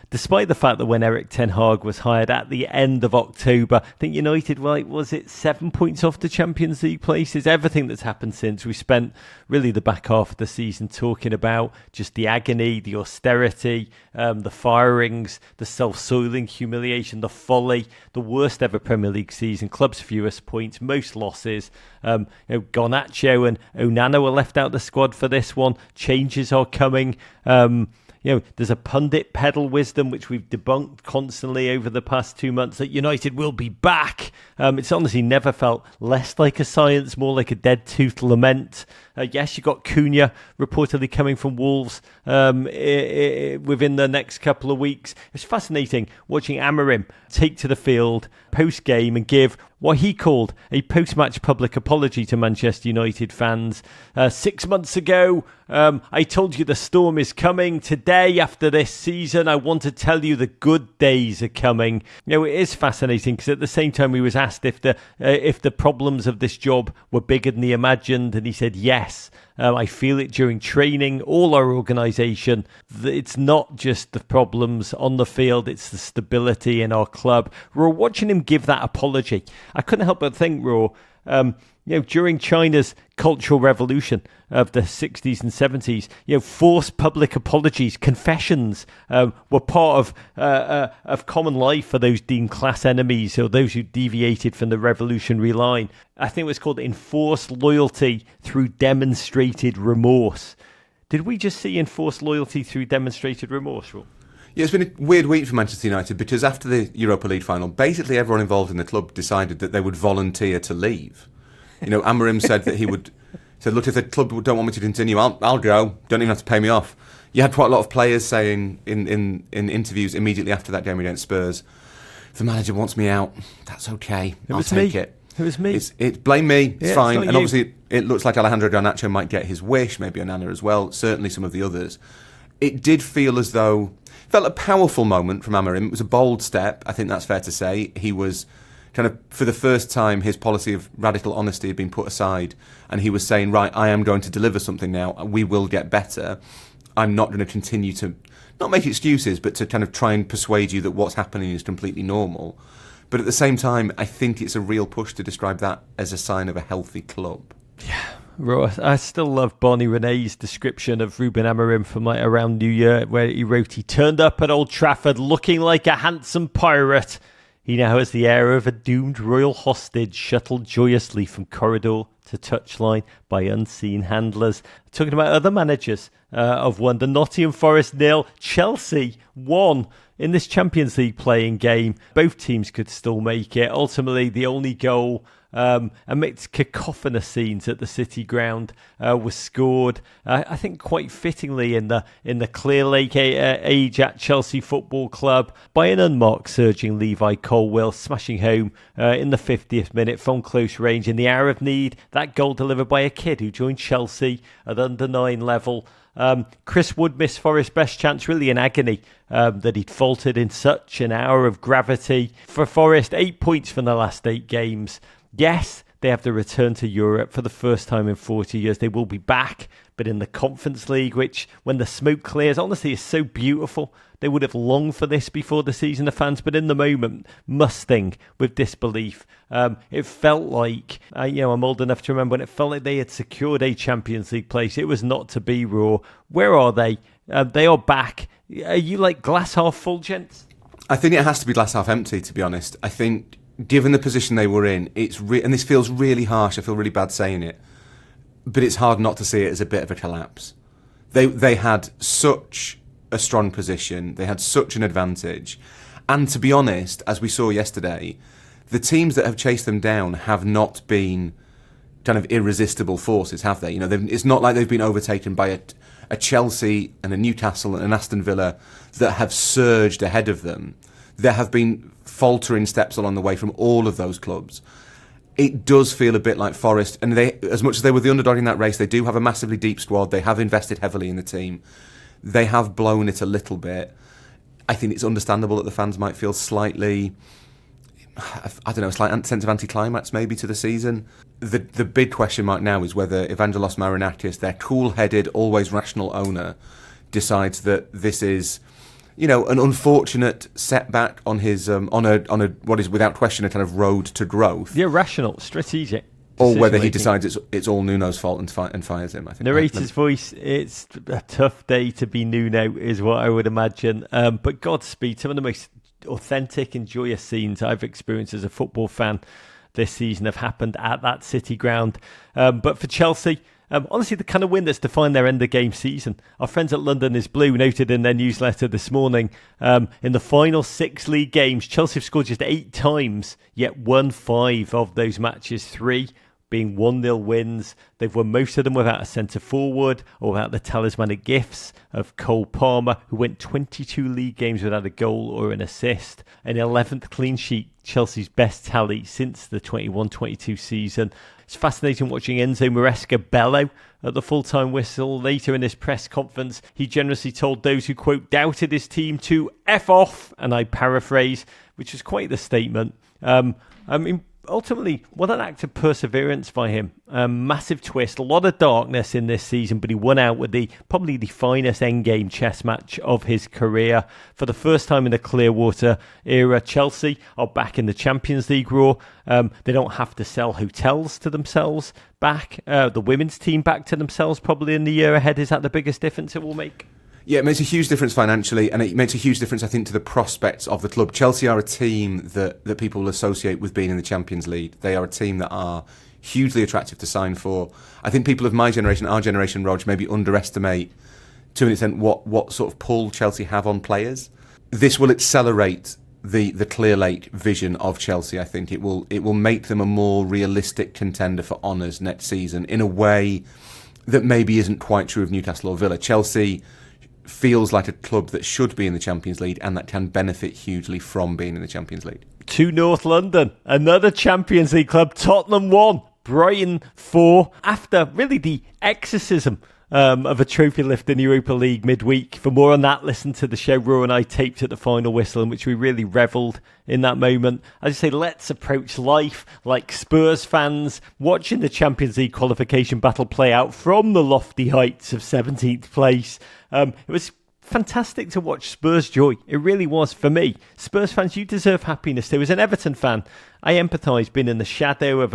despite the fact that when Erik ten Hag was hired at the end of October, I think United were 7 points off the Champions League places. Everything that's happened since, we spent really the back half of the season talking about just the agony, the austerity, the firings, the self-soiling humiliation, the folly, the worst ever Premier League season, club's fewest points, most losses. Garnacho and Onana were left out of the squad for this one. Changes are coming. There's a pundit peddle wisdom which we've debunked constantly over the past 2 months that United will be back. It's honestly never felt less like a science, more like a dead tooth lament. Yes, you got Cunha reportedly coming from Wolves within the next couple of weeks. It's fascinating watching Amorim take to the field post-game and give what he called a post-match public apology to Manchester United fans. 6 months ago, I told you the storm is coming. Today, after this season, I want to tell you the good days are coming. It is fascinating because at the same time he was asked if the problems of this job were bigger than he imagined, and he said yes. I feel it during training, all our organisation. It's not just the problems on the field, it's the stability in our club. We're watching him give that apology. I couldn't help but think, Raw, during China's Cultural Revolution of the 60s and 70s, forced public apologies, confessions were part of common life for those deemed class enemies or those who deviated from the revolutionary line. I think it was called enforced loyalty through demonstrated remorse. Did we just see enforced loyalty through demonstrated remorse, Rob? Yeah, it's been a weird week for Manchester United because after the Europa League final, basically everyone involved in the club decided that they would volunteer to leave. Amorim said that he would. Said, look, if the club don't want me to continue, I'll go. Don't even have to pay me off. You had quite a lot of players saying in interviews immediately after that game against Spurs, if the manager wants me out, that's okay. I'll take it. It was me. Blame me. It's fine. It's and obviously, it looks like Alejandro Garnacho might get his wish. Maybe Onana as well. Certainly some of the others. It did feel as though. Felt a powerful moment from Amorim. It was a bold step. I think that's fair to say. He was kind of for the first time his policy of radical honesty had been put aside, and he was saying, right, I am going to deliver something now, we will get better. I'm not going to continue to not make excuses, but to kind of try and persuade you that what's happening is completely normal. But at the same time, I think it's a real push to describe that as a sign of a healthy club. Yeah, I still love Barney Renee's description of Ruben Amorim from like around New Year, where he wrote, he turned up at Old Trafford looking like a handsome pirate. He now has the air of a doomed royal hostage shuttled joyously from corridor to touchline by unseen handlers. Talking about other managers of wonder, Nottingham Forest 0, Chelsea 1 in this Champions League playing game. Both teams could still make it. Ultimately, the only goal amidst cacophonous scenes at the City ground was scored, I think quite fittingly in the Clear Lake age at Chelsea Football Club by an unmarked surging Levi Colwill, smashing home in the 50th minute from close range in the hour of need. That goal delivered by a kid who joined Chelsea at under 9 level. Chris Wood missed Forest's best chance, really in agony, that he'd faltered in such an hour of gravity. For Forest, 8 points from the last 8 games. Yes, they have to return to Europe for the first time in 40 years. They will be back, but in the Conference League, which, when the smoke clears, honestly is so beautiful. They would have longed for this before the season, the fans, but in the moment, must sting with disbelief. It felt like, I'm old enough to remember when it felt like they had secured a Champions League place. It was not to be, Raw. Where are they? They are back. Are you like glass half full, gents? I think it has to be glass half empty, to be honest. I think, given the position they were in, and this feels really harsh, I feel really bad saying it, but it's hard not to see it as a bit of a collapse. They had such a strong position, they had such an advantage, and to be honest, as we saw yesterday, the teams that have chased them down have not been kind of irresistible forces, have they? It's not like they've been overtaken by a Chelsea and a Newcastle and an Aston Villa that have surged ahead of them. There have been faltering steps along the way from all of those clubs. It does feel a bit like Forest, and they, as much as they were the underdog in that race, they do have a massively deep squad. They have invested heavily in the team. They have blown it a little bit. I think it's understandable that the fans might feel slightly, a slight sense of anticlimax maybe to the season. The big question mark now is whether Evangelos Marinakis, their cool-headed, always rational owner, decides that this is, an unfortunate setback on his on a what is without question a kind of road to growth. Yeah, rational, strategic. Or whether he decides it's all Nuno's fault and fires him. I think narrator's voice. It's a tough day to be Nuno, is what I would imagine. But Godspeed. Some of the most authentic and joyous scenes I've experienced as a football fan this season have happened at that City ground. But for Chelsea, honestly, the kind of win that's defined their end-of-game season. Our friends at London is Blue noted in their newsletter this morning, in the final 6 league games, Chelsea have scored just 8 times, yet won 5 of those matches, 3 being 1-0 wins. They've won most of them without a centre-forward or without the talismanic gifts of Cole Palmer, who went 22 league games without a goal or an assist. An 11th clean sheet, Chelsea's best tally since the 21-22 season. It's fascinating watching Enzo Maresca bellow at the full-time whistle. Later in his press conference, he generously told those who, quote, doubted his team to F off, and I paraphrase, which was quite the statement. Ultimately, what an act of perseverance by him. Massive twist, a lot of darkness in this season, but he won out with probably the finest endgame chess match of his career. For the first time in the Clearwater era, Chelsea are back in the Champions League roar. They don't have to sell hotels to themselves back. The women's team back to themselves probably in the year ahead. Is that the biggest difference it will make? Yeah, it makes a huge difference financially, and it makes a huge difference, I think, to the prospects of the club. Chelsea are a team that people will associate with being in the Champions League. They are a team that are hugely attractive to sign for. I think people of my generation, our generation, Rog, maybe underestimate, to an extent, what sort of pull Chelsea have on players. This will accelerate the Clear Lake vision of Chelsea, I think. It will make them a more realistic contender for honours next season in a way that maybe isn't quite true of Newcastle or Villa. Chelsea feels like a club that should be in the Champions League and that can benefit hugely from being in the Champions League. To North London, another Champions League club, Tottenham 1, Brighton 4. After really the exorcism of a trophy lift in the Europa League midweek. For more on that, listen to the show Rory and I taped at the final whistle, in which we really revelled in that moment. I just say, let's approach life like Spurs fans, watching the Champions League qualification battle play out from the lofty heights of 17th place. It was fantastic to watch Spurs' joy. It really was for me. Spurs fans, you deserve happiness. There was an Everton fan. I empathise being in the shadow of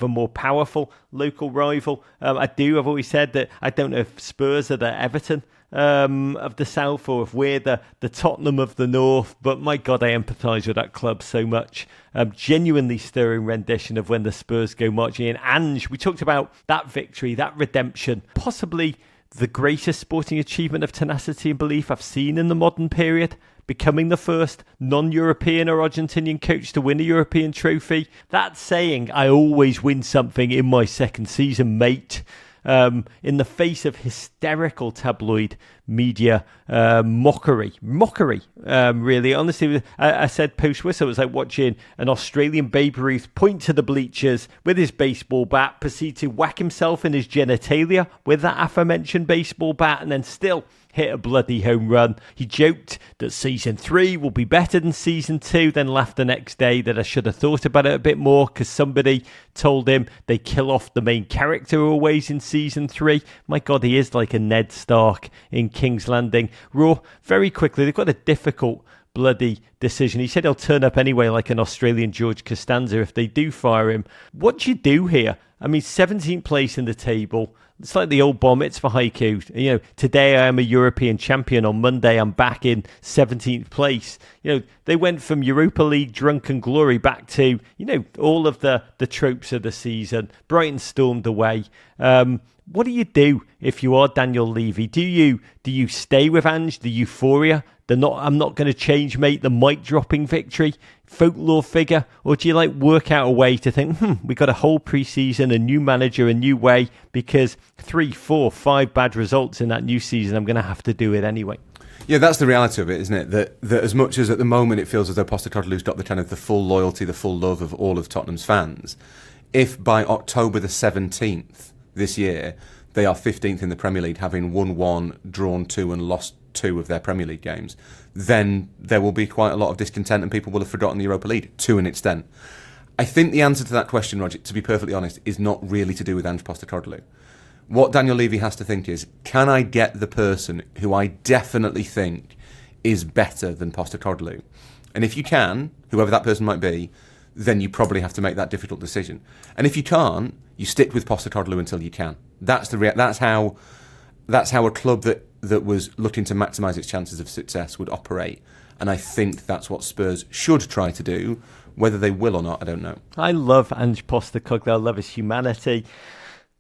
a more powerful local rival. I've always said that I don't know if Spurs are the Everton of the south, or if we're the Tottenham of the north, but my God, I empathise with that club so much. Genuinely stirring rendition of when the Spurs go marching in. Ange, we talked about that victory, that redemption, possibly the greatest sporting achievement of tenacity and belief I've seen in the modern period, becoming the first non-European or Argentinian coach to win a European trophy. That saying, I always win something in my second season, mate. In the face of hysterical tabloid media mockery, really. Honestly, I said post-whistle, it was like watching an Australian Babe Ruth point to the bleachers with his baseball bat, proceed to whack himself in his genitalia with that aforementioned baseball bat, and then still hit a bloody home run. He joked that season 3 will be better than season 2, then laughed the next day that I should have thought about it a bit more because somebody told him they kill off the main character always in season 3. My God, he is like a Ned Stark in King's Landing. Raw, very quickly, they've got a difficult bloody decision. He said he'll turn up anyway like an Australian George Costanza if they do fire him. What do you do here? I mean, 17th place in the table. It's like the old Bombits for haiku. You know, today I am a European champion. On Monday I'm back in 17th place. You know, they went from Europa League drunken glory back to, you know, all of the tropes of the season. Brighton stormed away. What do you do if you are Daniel Levy? Do you stay with Ange, the euphoria? I'm not going to change, mate, the mic dropping victory, folklore figure? Or do you work out a way to think, we got a whole pre-season, a new manager, a new way, because 3, 4, 5 bad results in that new season, I'm going to have to do it anyway. Yeah, that's the reality of it, isn't it? That as much as at the moment it feels as though Postecoglou's got the full loyalty, the full love of all of Tottenham's fans, if by October the 17th this year they are 15th in the Premier League, having won 1, drawn 2 and lost 2 of their Premier League games, then there will be quite a lot of discontent and people will have forgotten the Europa League to an extent. I think the answer to that question, Roger, to be perfectly honest, is not really to do with Ange Postecoglou. What Daniel Levy has to think is, can I get the person who I definitely think is better than Postecoglou? And if you can, whoever that person might be, then you probably have to make that difficult decision. And if you can't, you stick with Postecoglou until you can. That's how a club that was looking to maximise its chances of success would operate. And I think that's what Spurs should try to do. Whether they will or not, I don't know. I love Ange Postecoglou. I love his humanity.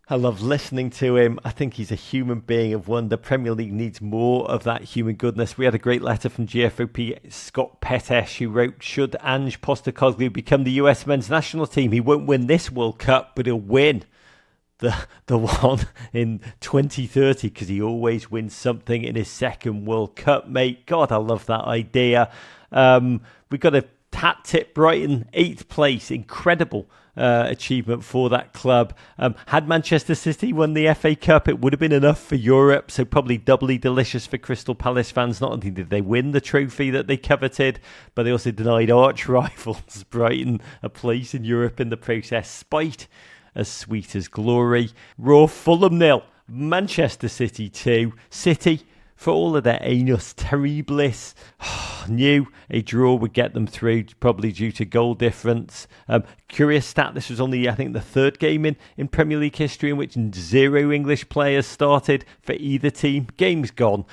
I love listening to him. I think he's a human being of wonder. Premier League needs more of that human goodness. We had a great letter from GFOP Scott Pettesh, who wrote, should Ange Postecoglou become the US men's national team? He won't win this World Cup, but he'll win the one in 2030 because he always wins something in his second World Cup, mate. God, I love that idea. We got a hat tip Brighton, 8th place. Incredible achievement for that club. Had Manchester City won the FA Cup, it would have been enough for Europe, so probably doubly delicious for Crystal Palace fans. Not only did they win the trophy that they coveted, but they also denied arch rivals Brighton a place in Europe in the process. Spite as sweet as glory. Raw, Fulham 0, Manchester City 2. City, for all of their anus terribilis, knew a draw would get them through, probably due to goal difference. Curious stat, this was only, I think, the 3rd game in Premier League history in which 0 English players started for either team. Game's gone.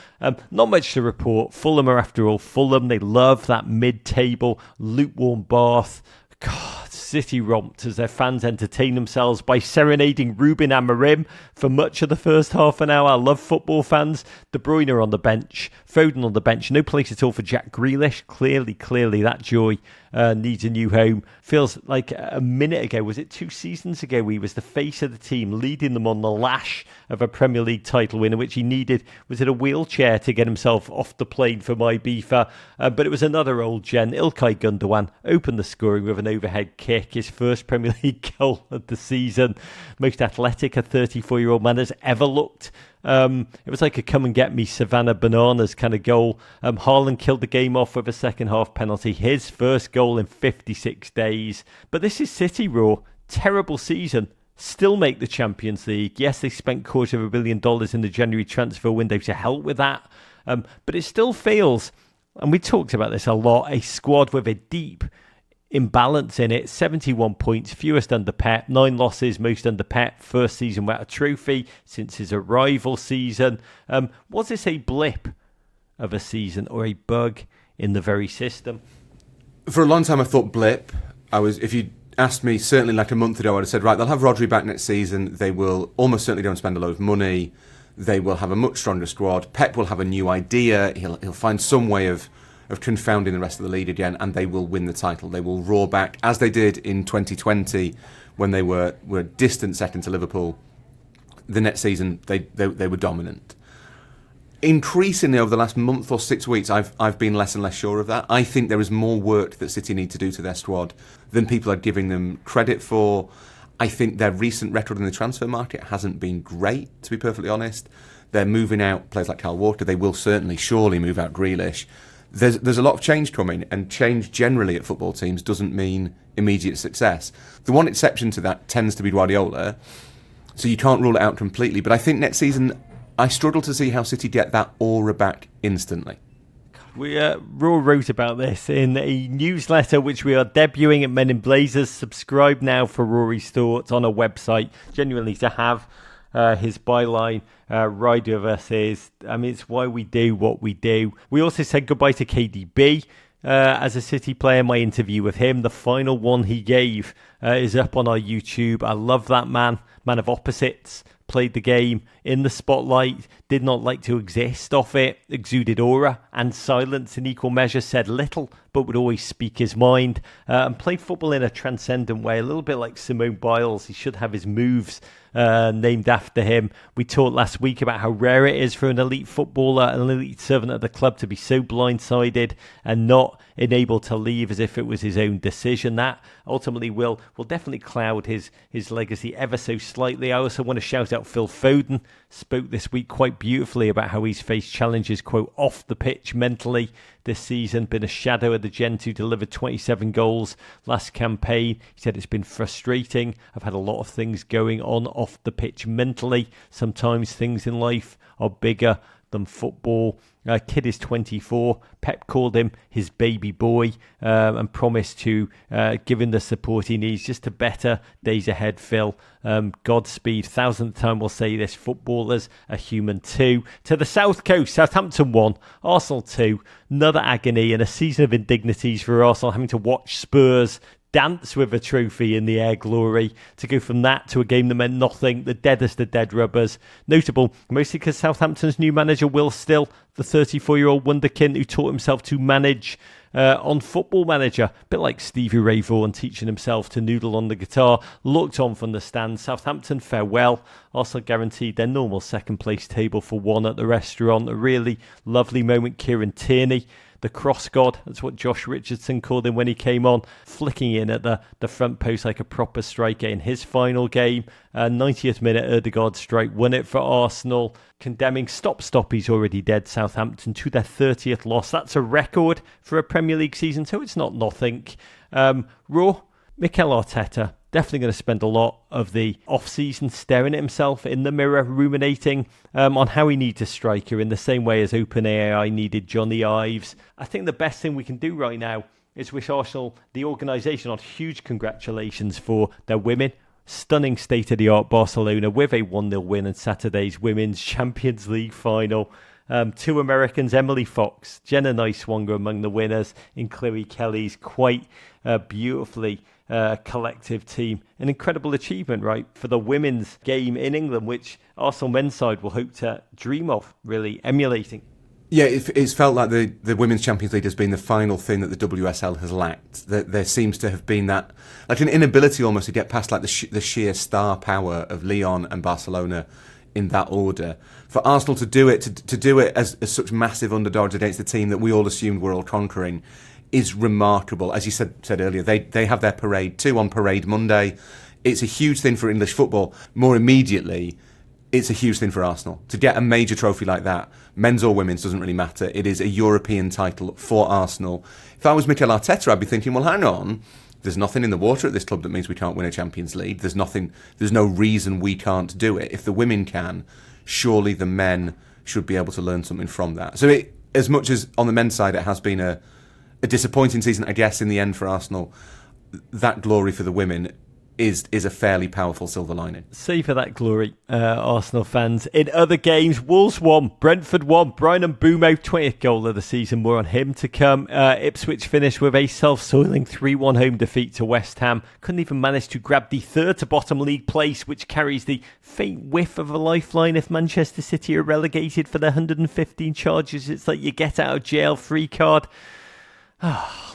Not much to report. Fulham are, after all, Fulham. They love that mid-table, lukewarm bath. God, City romped as their fans entertained themselves by serenading Ruben Amorim for much of the first half an hour. I love football fans. De Bruyne on the bench, Foden on the bench. No place at all for Jack Grealish. Clearly that joy needs a new home. Feels like a minute ago, was it 2 seasons ago, he was the face of the team, leading them on the lash of a Premier League title win, in which he needed, was it a wheelchair to get himself off the plane from Ibiza? But it was another old gen. Ilkay Gundogan opened the scoring with an overhead kick, his first Premier League goal of the season. Most athletic a 34-year-old man has ever looked. It was like a come and get me Savannah Bananas kind of goal. Haaland killed the game off with a second half penalty, his first goal in 56 days. But this is City, Raw. Terrible season. Still make the Champions League. Yes, they spent $250 million in the January transfer window to help with that. But it still feels, and we talked about this a lot, a squad with a deep imbalance in it. 71 points, fewest under Pep, 9 losses, most under Pep. First season without a trophy since his arrival season. Was this a blip of a season or a bug in the very system? For a long time I thought blip. If you asked me certainly like a month ago, I'd have said, right, they'll have Rodri back next season. They will almost certainly don't spend a load of money. They will have a much stronger squad. Pep will have a new idea. He'll find some way of confounding the rest of the league again, and they will win the title. They will roar back, as they did in 2020 when they were distant second to Liverpool. The next season, they were dominant. Increasingly over the last month or 6 weeks, I've been less and less sure of that. I think there is more work that City need to do to their squad than people are giving them credit for. I think their recent record in the transfer market hasn't been great, to be perfectly honest. They're moving out players like Kyle Walker. They will surely move out Grealish. There's a lot of change coming, and change generally at football teams doesn't mean immediate success. The one exception to that tends to be Guardiola, so you can't rule it out completely. But I think next season, I struggle to see how City get that aura back instantly. We Raw wrote about this in a newsletter which we are debuting at Men in Blazers. Subscribe now for Rory's thoughts on a website. Genuinely to have his byline ride with us is, it's why we do what we do. We also said goodbye to KDB as a City player. My interview with him, the final one he gave, is up on our YouTube. I love that man of opposites. Played the game in the spotlight, did not like to exist off it, exuded aura and silence in equal measure, said little but would always speak his mind, and played football in a transcendent way, a little bit like Simone Biles. He should have his moves named after him. We talked last week about how rare it is for an elite footballer, an elite servant of the club, to be so blindsided and not enabled to leave as if it was his own decision. That ultimately will definitely cloud his legacy ever so slightly. I also want to shout out Phil Foden. Spoke this week quite beautifully about how he's faced challenges, quote, off the pitch mentally this season. Been a shadow of the Gent who delivered 27 goals last campaign. He said it's been frustrating. I've had a lot of things going on off the pitch mentally. Sometimes things in life are bigger than football. Kid is 24. Pep called him his baby boy and promised to give him the support he needs just to better days ahead, Phil. Godspeed. 1000th time we'll say this. Footballers are human too. To the South Coast, Southampton 1, Arsenal 2. Another agony and a season of indignities for Arsenal, having to watch Spurs dance with a trophy in the air glory, to go from that to a game that meant nothing, the deadest of dead rubbers. Notable mostly because Southampton's new manager, Will Still, the 34-year-old wunderkind who taught himself to manage on Football Manager, a bit like Stevie Ray Vaughan teaching himself to noodle on the guitar, looked on from the stands. Southampton farewell. Arsenal guaranteed their normal second place table for one at the restaurant. A really lovely moment. Kieran Tierney, the cross god, that's what Josh Richardson called him when he came on, flicking in at the front post like a proper striker in his final game. 90th minute, Ødegaard strike won it for Arsenal, condemning stop, he's already dead, Southampton to their 30th loss. That's a record for a Premier League season, so it's not nothing. Raw, Mikel Arteta, definitely going to spend a lot of the off-season staring at himself in the mirror, ruminating on how he needs a striker in the same way as OpenAI needed Johnny Ives. I think the best thing we can do right now is wish Arsenal, the organisation, on huge congratulations for their women. Stunning state-of-the-art Barcelona with a 1-0 win in Saturday's Women's Champions League final. 2 Americans, Emily Fox, Jenna Nice-Swanger among the winners in Chloe Kelly's quite beautifully collective team. An incredible achievement, right, for the women's game in England, which Arsenal men's side will hope to dream of really emulating. Yeah, it's felt like the Women's Champions League has been the final thing that the WSL has lacked. There seems to have been that, like an inability almost to get past like the sheer star power of Lyon and Barcelona in that order. For Arsenal to do it, to do it as such massive underdogs against the team that we all assumed were all conquering, is remarkable. As you said earlier, they have their parade, 2 on Parade Monday. It's a huge thing for English football. More immediately, it's a huge thing for Arsenal. To get a major trophy like that, men's or women's, doesn't really matter. It is a European title for Arsenal. If I was Mikel Arteta, I'd be thinking, well, hang on. There's nothing in the water at this club that means we can't win a Champions League. There's no reason we can't do it. If the women can, surely the men should be able to learn something from that. So as much as on the men's side it has been a disappointing season, I guess, in the end for Arsenal, that glory for the women is a fairly powerful silver lining. Savour that glory, Arsenal fans. In other games, Wolves won, Brentford won, Brian Mbeumo, 20th goal of the season, more on him to come. Ipswich finished with a self-soiling 3-1 home defeat to West Ham. Couldn't even manage to grab the third to bottom league place, which carries the faint whiff of a lifeline if Manchester City are relegated for their 115 charges. It's like you get out of jail free card.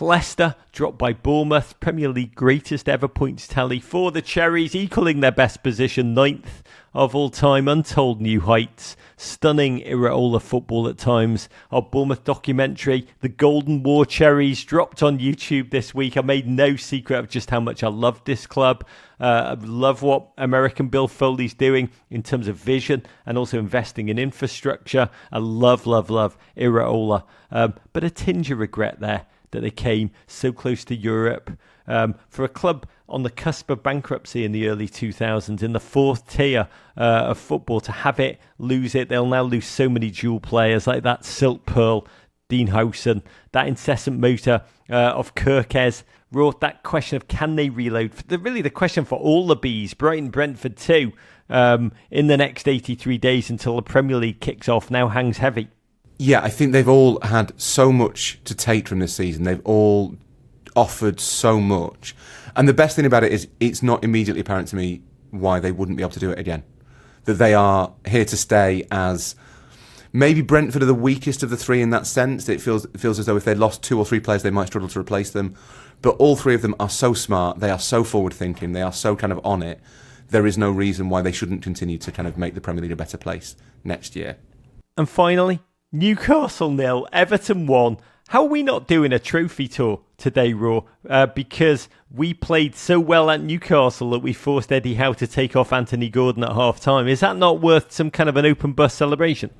Leicester dropped by Bournemouth, Premier League greatest ever points tally for the Cherries, equalling their best position, 9th of all time, untold new heights. Stunning Iraola football at times. Our Bournemouth documentary, The Golden War Cherries, dropped on YouTube this week. I made no secret of just how much I love this club. I love what American Bill Foley's doing in terms of vision and also investing in infrastructure. I love Iraola. But a tinge of regret there that they came so close to Europe. For a club on the cusp of bankruptcy in the early 2000s, in the 4th tier of football, to have it, lose it, they'll now lose so many dual players like that Silt Pearl, Dean Howson, that incessant motor of Kirkes. Wrote that question of can they reload? Really the question for all the Bees, Brighton, Brentford too, in the next 83 days until the Premier League kicks off, now hangs heavy. Yeah, I think they've all had so much to take from this season. They've all offered so much. And the best thing about it is it's not immediately apparent to me why they wouldn't be able to do it again. That they are here to stay as... Maybe Brentford are the weakest of the three in that sense. It feels as though if they lost 2 or 3 players, they might struggle to replace them. But all 3 of them are so smart. They are so forward-thinking. They are so kind of on it. There is no reason why they shouldn't continue to kind of make the Premier League a better place next year. And finally, Newcastle 0, Everton 1. How are we not doing a trophy tour today, Raw? Because we played so well at Newcastle that we forced Eddie Howe to take off Anthony Gordon at half-time. Is that not worth some kind of an open bus celebration?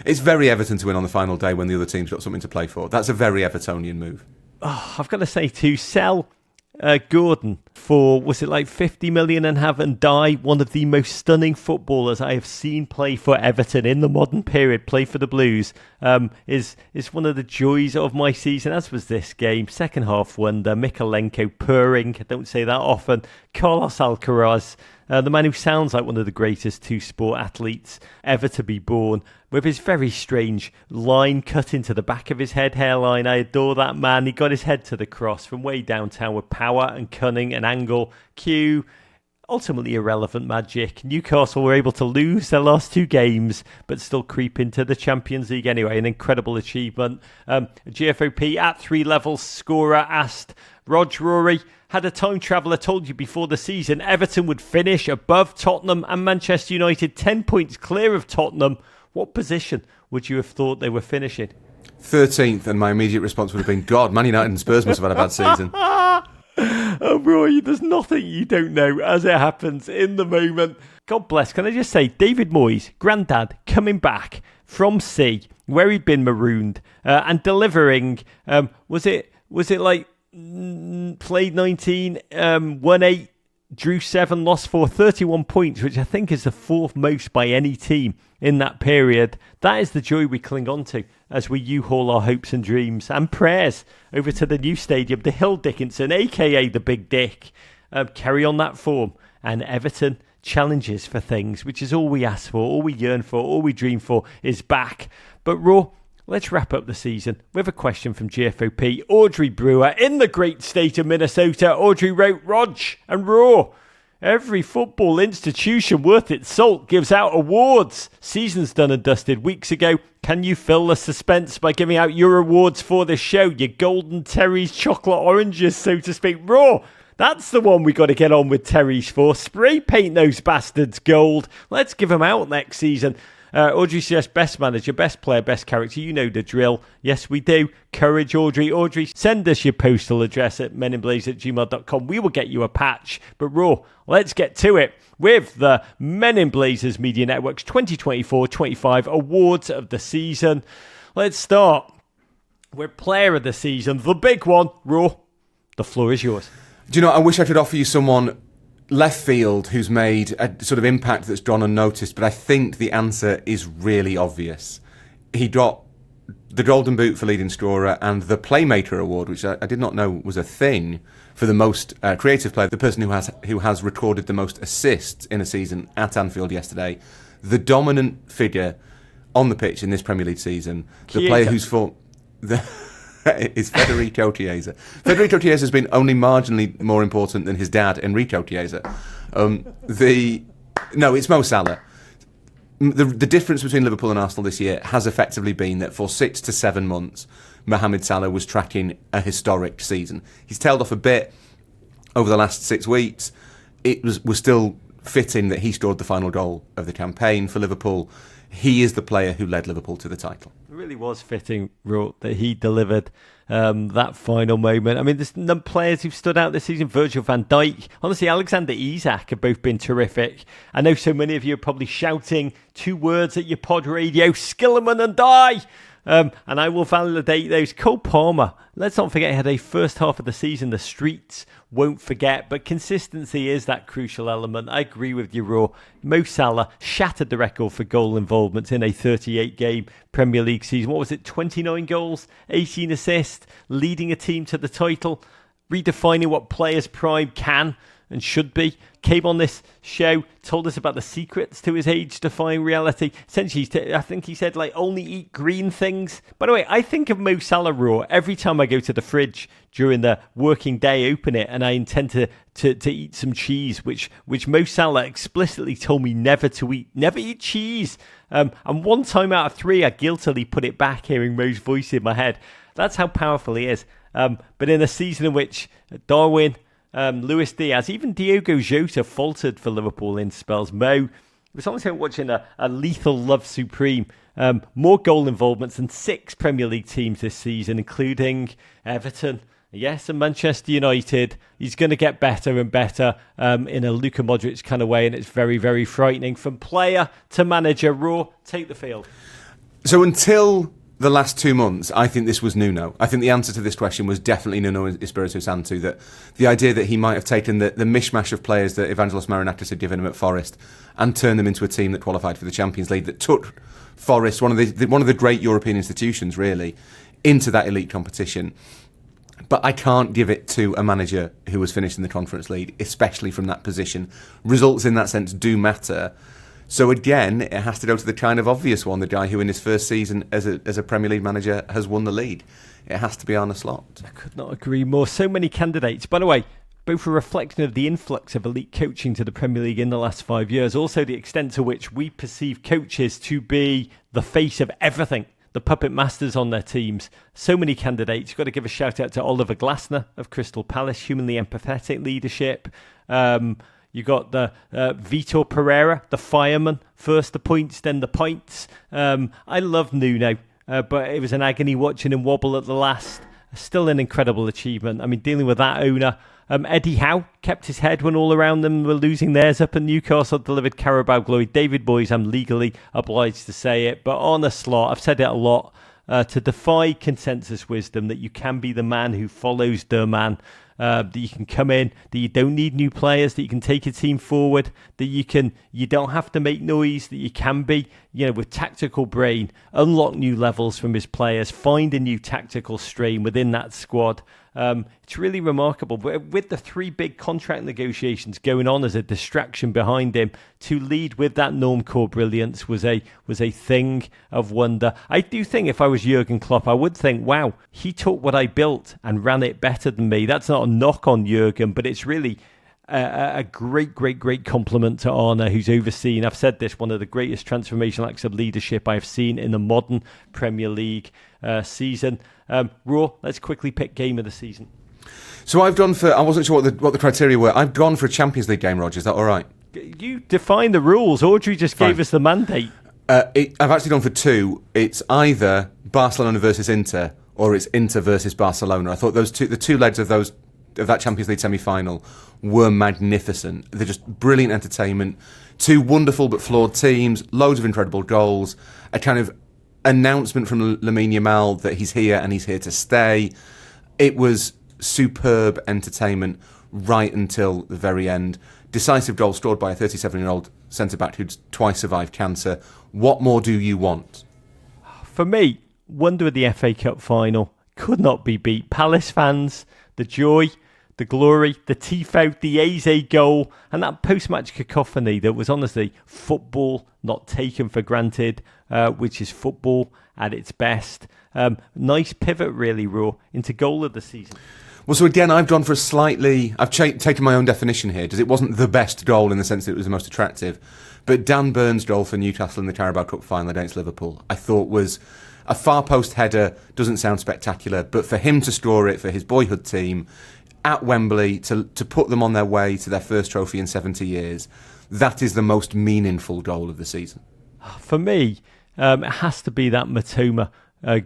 It's very Everton to win on the final day when the other team's got something to play for. That's a very Evertonian move. Oh, I've got to say, to sell Gordon for, was it like 50 million and have and die, one of the most stunning footballers I have seen play for Everton in the modern period, play for the Blues, is one of the joys of my season, as was this game. Second half wonder, Mikalenko purring, I don't say that often, Carlos Alcaraz, the man who sounds like one of the greatest two-sport athletes ever to be born, with his very strange line cut into the back of his head hairline. I adore that man. He got his head to the cross from way downtown with power and cunning and angle. Cue ultimately irrelevant magic. Newcastle were able to lose their last 2 games, but still creep into the Champions League anyway. An incredible achievement. GFOP at 3 levels scorer asked, Rog Rory, had a time traveller told you before the season Everton would finish above Tottenham and Manchester United 10 points clear of Tottenham, what position would you have thought they were finishing? 13th, and my immediate response would have been, God, Man United and Spurs must have had a bad season. Oh, Roy, there's nothing you don't know as it happens in the moment. God bless. Can I just say, David Moyes, granddad, coming back from sea, where he'd been marooned, and delivering, was it like played 19, won 8, drew 7, lost 4, 31 points, which I think is the 4th most by any team in that period. That is the joy we cling on to as we U-haul our hopes and dreams and prayers over to the new stadium, the Hill Dickinson, aka the Big Dick. Carry on that form, and Everton challenges for things, which is all we ask for, all we yearn for, all we dream for, is back. But Raw, let's wrap up the season with a question from GFOP. Audrey Brewer in the great state of Minnesota. Audrey wrote, Rog and Raw, Every football institution worth its salt gives out awards. Season's done and dusted weeks ago. Can you fill the suspense by giving out your awards for this show? Your golden Terry's chocolate oranges, so to speak. Raw. That's the one we got to get on with Terry's for. Spray paint those bastards gold. Let's give them out next season. Audrey suggests best manager, best player, best character. You know the drill. Yes, we do. Courage, Audrey. Audrey, send us your postal address at meninblazers@gmail.com. We will get you a patch. But Raw, let's get to it with the Men in Blazers Media Network's 2024-25 Awards of the Season. Let's start with Player of the Season, the big one. Raw, the floor is yours. Do you know, I wish I could offer you someone left field who's made a sort of impact that's gone unnoticed, but I think the answer is really obvious. He got the Golden Boot for leading scorer and the Playmaker Award, which I did not know was a thing, for the most creative player, the person who has recorded the most assists in a season at Anfield yesterday, the dominant figure on the pitch in this Premier League season, the player who's fought... is Federico Chiesa. Federico Chiesa has been only marginally more important than his dad, Enrico Chiesa. No, it's Mo Salah. The difference between Liverpool and Arsenal this year has effectively been that for 6 to 7 months, Mohamed Salah was tracking a historic season. He's tailed off a bit over the last 6 weeks. It was still fitting that he scored the final goal of the campaign for Liverpool. He is the player who led Liverpool to the title. It really was fitting, Ro, that he delivered that final moment. I mean, there's some players who've stood out this season. Virgil van Dijk. Honestly, Alexander-Isak have both been terrific. I know so many of you are probably shouting 2 words at your pod radio, Skillerman and Die. And I will validate those. Cole Palmer, let's not forget, he had a first half of the season the streets won't forget, but consistency is that crucial element. I agree with you, Raw. Mo Salah shattered the record for goal involvement in a 38-game Premier League season. What was it? 29 goals, 18 assists, leading a team to the title, redefining what players' prime can and should be. Came on this show, told us about the secrets to his age-defying reality. Essentially, I think he said, only eat green things. By the way, I think of Mo Salah Raw every time I go to the fridge during the working day, open it, and I intend to eat some cheese, which Mo Salah explicitly told me never to eat. Never eat cheese. And 1 time out of 3, I guiltily put it back, hearing Mo's voice in my head. That's how powerful he is. But in a season in which Darwin, Luis Diaz, even Diogo Jota faltered for Liverpool in spells. Mo was almost like watching a lethal love supreme. More goal involvements than 6 Premier League teams this season, including Everton, yes, and Manchester United. He's going to get better and better in a Luka Modric kind of way, and it's very, very frightening. From player to manager, Raw, take the field. So until the last 2 months, I think this was Nuno. I think the answer to this question was definitely Nuno Espirito Santo. That the idea that he might have taken the mishmash of players that Evangelos Marinakis had given him at Forest and turned them into a team that qualified for the Champions League, that took Forest, one of the great European institutions, really, into that elite competition. But I can't give it to a manager who was finished in the Conference League, especially from that position. Results in that sense do matter. So again, it has to go to the kind of obvious one, the guy who in his first season as a Premier League manager has won the league. It has to be Arne Slot. I could not agree more. So many candidates. By the way, both a reflection of the influx of elite coaching to the Premier League in the last 5 years, also the extent to which we perceive coaches to be the face of everything, the puppet masters on their teams. So many candidates. You've got to give a shout out to Oliver Glasner of Crystal Palace, humanly empathetic leadership. You got the Vitor Pereira, the fireman, first the points, then the pints. I love Nuno, but it was an agony watching him wobble at the last. Still an incredible achievement. I mean, dealing with that owner. Eddie Howe kept his head when all around them were losing theirs up at Newcastle, delivered Carabao glory. David Moyes, I'm legally obliged to say it, but on a slot, I've said it a lot, to defy consensus wisdom that you can be the man who follows the man. That you can come in, that you don't need new players, that you can take a team forward, that you don't have to make noise, that you can be, with tactical brain, unlock new levels from his players, find a new tactical strain within that squad. It's really remarkable. But with the 3 big contract negotiations going on as a distraction behind him, to lead with that norm-core brilliance was a thing of wonder. I do think if I was Jurgen Klopp, I would think, wow, he took what I built and ran it better than me. That's not a knock on Jurgen, but it's really a great compliment to Arne, who's overseen, I've said this, one of the greatest transformational acts of leadership I've seen in the modern Premier League season. Raw, let's quickly pick game of the season. So I've gone for, I wasn't sure what the criteria were. I've gone for a Champions League game, Roger. Is that all right? You define the rules. Audrey just gave us the mandate. I've actually gone for two. It's either Barcelona versus Inter or it's Inter versus Barcelona. I thought the two legs of that Champions League semi-final were magnificent. They're just brilliant entertainment. Two wonderful but flawed teams, loads of incredible goals, a kind of announcement from Lamine Yamal that he's here and he's here to stay. It was superb entertainment right until the very end. Decisive goal scored by a 37-year-old centre-back who'd twice survived cancer. What more do you want? For me, wonder of the FA Cup final. Could not be beat. Palace fans, the joy, the glory, the tifo, the Eze goal, and that post-match cacophony that was honestly football not taken for granted, which is football at its best. Nice pivot, really, Raw, into goal of the season. Well, so again, I've gone for I've taken my own definition here, because it wasn't the best goal in the sense that it was the most attractive. But Dan Burns' goal for Newcastle in the Carabao Cup final against Liverpool, I thought was a far post header. Doesn't sound spectacular, but for him to score it for his boyhood team at Wembley, to put them on their way to their first trophy in 70 years, that is the most meaningful goal of the season. For me, it has to be that Matoma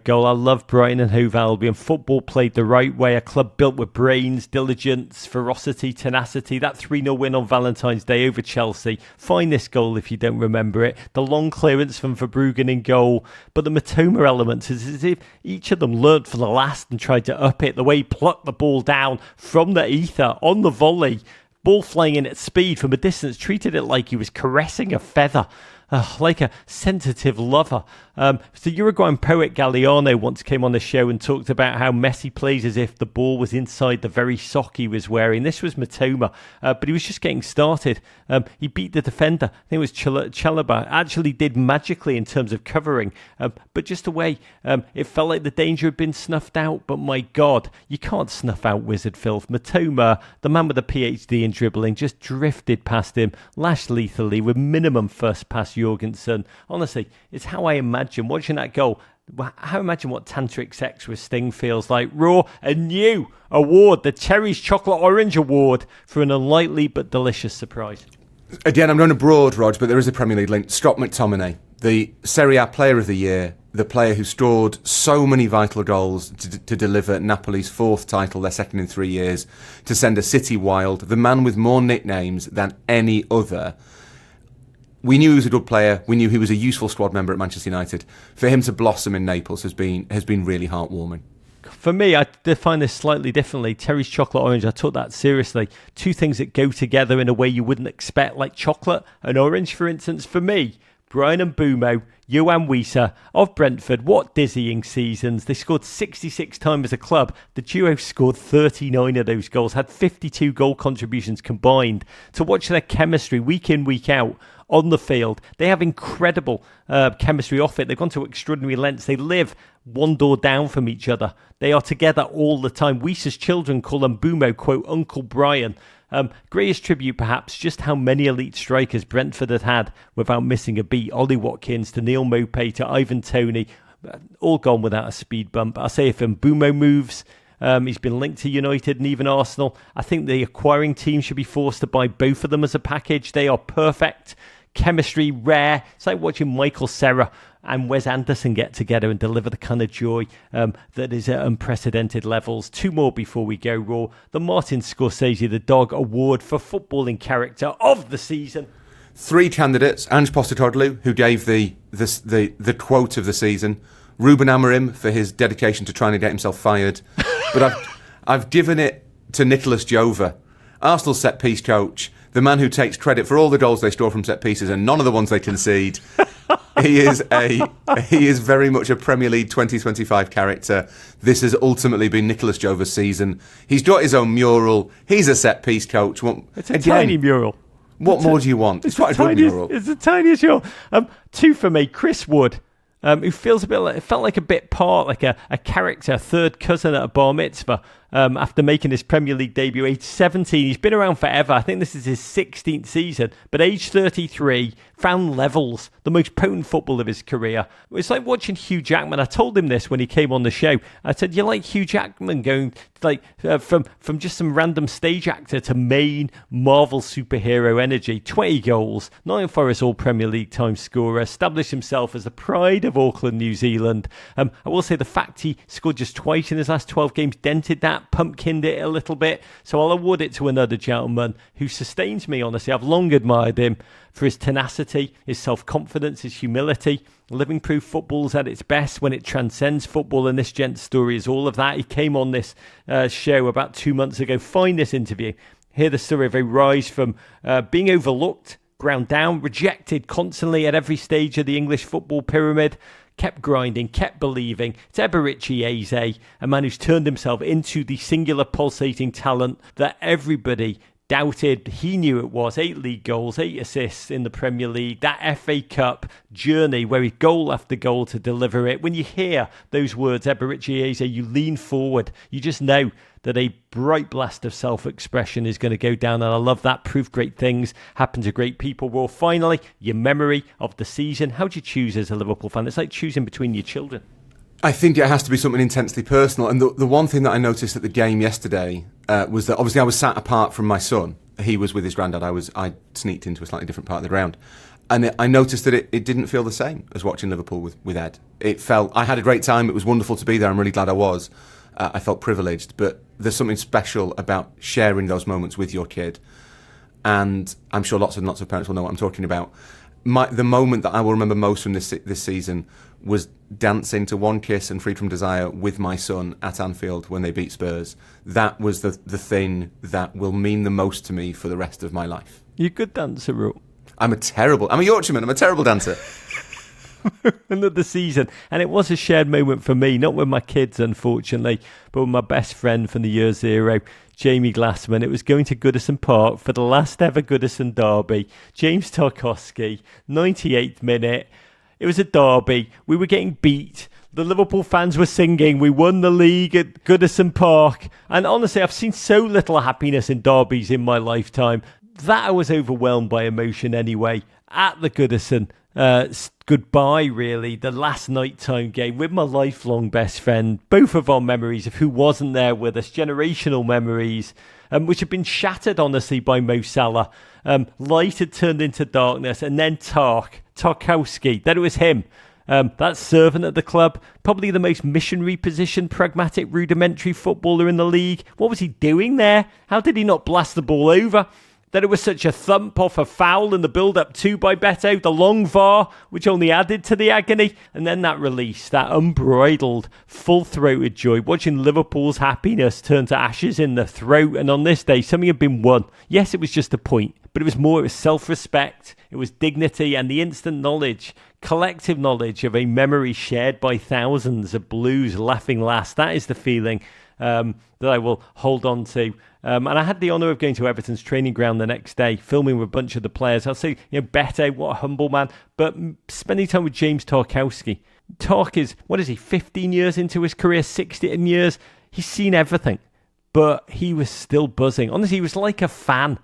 goal. I love Brighton and Hove Albion. Football played the right way. A club built with brains, diligence, ferocity, tenacity. That 3-0 win on Valentine's Day over Chelsea. Find this goal if you don't remember it. The long clearance from Verbruggen in goal. But the Matoma elements is as if each of them learnt for the last and tried to up it. The way he plucked the ball down from the ether on the volley. Ball flying in at speed from a distance. Treated it like he was caressing a feather. Like a sensitive lover. The Uruguayan poet Galliano once came on the show and talked about how Messi plays as if the ball was inside the very sock he was wearing. This was Matoma, but he was just getting started. He beat the defender. I think it was Chalobah. Actually did magically in terms of covering, but just the way it felt like the danger had been snuffed out. But my God, you can't snuff out wizard filth. Matoma, the man with a PhD in dribbling, just drifted past him, lashed lethally with minimum first pass Jorgensen. Honestly, it's how I imagine watching that goal. How imagine what tantric sex with Sting feels like. Raw, a new award, the Cherry's Chocolate Orange Award for an unlikely but delicious surprise. Again, I'm going abroad, Rog, but there is a Premier League link. Scott McTominay, the Serie A Player of the Year, the player who scored so many vital goals to deliver Napoli's fourth title, their second in 3 years, to send a city wild, the man with more nicknames than any other. We knew he was a good player. We knew he was a useful squad member at Manchester United. For him to blossom in Naples has been really heartwarming. For me, I define this slightly differently. Terry's Chocolate Orange, I took that seriously. Two things that go together in a way you wouldn't expect, like chocolate and orange, for instance. For me, Brian Mbeumo, Yohan Wissa of Brentford, what dizzying seasons. They scored 66 times as a club. The duo scored 39 of those goals, had 52 goal contributions combined. To watch their chemistry week in, week out on the field, they have incredible chemistry off it. They've gone to extraordinary lengths. They live one door down from each other. They are together all the time. Wissa's children call Mbeumo, quote, Uncle Brian. Greatest tribute, perhaps, just how many elite strikers Brentford had without missing a beat. Ollie Watkins to Neil Maupay to Ivan Toney, all gone without a speed bump. I say if Mbeumo moves, he's been linked to United and even Arsenal. I think the acquiring team should be forced to buy both of them as a package. They are perfect. Chemistry rare. It's like watching Michael Cera and Wes Anderson get together and deliver the kind of joy that is at unprecedented levels. Two more before we go, Raw. The Martin Scorsese The Dog Award for Footballing Character of the Season. Three candidates: Ange Postecoglou, who gave the quote of the season; Ruben Amorim for his dedication to trying to get himself fired. But I've given it to Nicolas Jova, Arsenal set piece coach, the man who takes credit for all the goals they score from set pieces and none of the ones they concede. He is very much a Premier League 2025 character. This has ultimately been Nicolas Jova's season. He's got his own mural. He's a set piece coach. It's a tiny mural. What more do you want? It's quite a good mural. It's the tiniest mural. Two for me. Chris Wood, who feels a bit like, it felt like a bit part, like a character, third cousin at a bar mitzvah. after making his Premier League debut, age 17. He's been around forever. I think this is his 16th season. But age 33, found levels, the most potent football of his career. It's like watching Hugh Jackman. I told him this when he came on the show. I said, you like Hugh Jackman going from just some random stage actor to main Marvel superhero energy. 20 goals, Nottingham Forest All-Premier League time scorer, established himself as the pride of Auckland, New Zealand. I will say the fact he scored just twice in his last 12 games dented that, pumpkined it a little bit. So I'll award it to another gentleman who sustains me, honestly. I've long admired him for his tenacity, his self-confidence, his humility. Living proof football's at its best when it transcends football, and this gent's story is all of that. He came on this show about 2 months ago. Find this interview. Hear the story of a rise from being overlooked, ground down, rejected constantly at every stage of the English football pyramid. Kept grinding, kept believing. It's Eberechi Eze, a man who's turned himself into the singular pulsating talent that everybody doubted. He knew it was. 8 league goals, 8 assists in the Premier League. That FA Cup journey where he goal after goal to deliver it. When you hear those words, Eberechi Eze, you lean forward. You just know that a bright blast of self-expression is going to go down, and I love that. Proof great things happen to great people. Well, finally, your memory of the season. How do you choose as a Liverpool fan? It's like choosing between your children. I think it has to be something intensely personal. And the one thing that I noticed at the game yesterday was that obviously I was sat apart from my son. He was with his granddad. I sneaked into a slightly different part of the ground. And I noticed that it didn't feel the same as watching Liverpool with Ed. It felt, I had a great time. It was wonderful to be there. I'm really glad I was. I felt privileged. But there's something special about sharing those moments with your kid. And I'm sure lots of parents will know what I'm talking about. The moment that I will remember most from this season was dancing to One Kiss and Freed From Desire with my son at Anfield when they beat Spurs. That was the thing that will mean the most to me for the rest of my life. You're a good dancer, Ro. I'm a Yorkshireman. I'm a terrible dancer. Another season, and it was a shared moment for me, not with my kids unfortunately, but with my best friend from the year zero, Jamie Glassman. It was going to Goodison Park for the last ever Goodison derby. James Tarkowski, 98th minute. It was a derby. We were getting beat. The Liverpool fans were singing, we won the league at Goodison Park. And honestly, I've seen so little happiness in derbies in my lifetime that I was overwhelmed by emotion anyway. At the Goodison, goodbye really, the last nighttime game with my lifelong best friend. Both of our memories of who wasn't there with us, generational memories, which have been shattered honestly by Mo Salah. Light had turned into darkness, and then Tarkowski, that it was him. That servant at the club, probably the most missionary position, pragmatic, rudimentary footballer in the league. What was he doing there? How did he not blast the ball over? That it was such a thump off a foul in the build-up to by Beto, the long VAR, which only added to the agony. And then that release, that unbridled, full-throated joy, watching Liverpool's happiness turn to ashes in the throat. And on this day, something had been won. Yes, it was just a point, but it was more, it was self-respect, it was dignity, and the instant knowledge, collective knowledge of a memory shared by thousands of Blues laughing last. That is the feeling that I will hold on to. And I had the honour of going to Everton's training ground the next day, filming with a bunch of the players. I'll say, Beto, what a humble man. But spending time with James Tarkowski. Tark is, 15 years into his career, 16 years. He's seen everything. But he was still buzzing. Honestly, he was like a fan,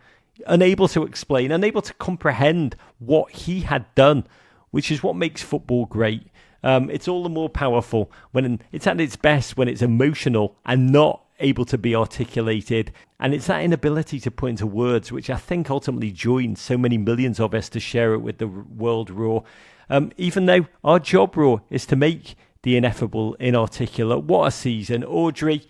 unable to explain, unable to comprehend what he had done, which is what makes football great. It's all the more powerful when it's at its best, when it's emotional and not able to be articulated. And it's that inability to put into words, which I think ultimately joins so many millions of us to share it with the world, Raw. Even though our job, Raw, is to make the ineffable inarticulate. What a season. Audrey,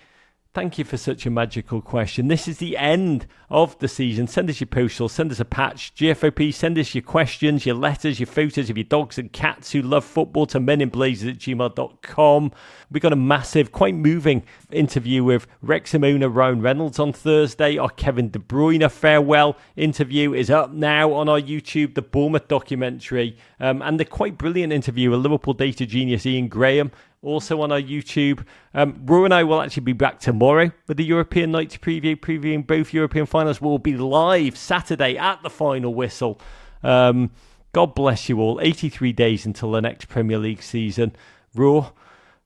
thank you for such a magical question. This is the end of the season. Send us your postals, send us a patch. GFOP, send us your questions, your letters, your photos of your dogs and cats who love football to meninblazers@gmail.com. We got a massive, quite moving interview with Wrexham owner Ryan Reynolds on Thursday. Our Kevin De Bruyne farewell interview is up now on our YouTube, the Bournemouth documentary, and the quite brilliant interview with Liverpool data genius Ian Graham, also on our YouTube. Ro and I will actually be back tomorrow with the European Nights previewing both European finals. We'll be live Saturday at the final whistle. God bless you all. 83 days until the next Premier League season. Ro,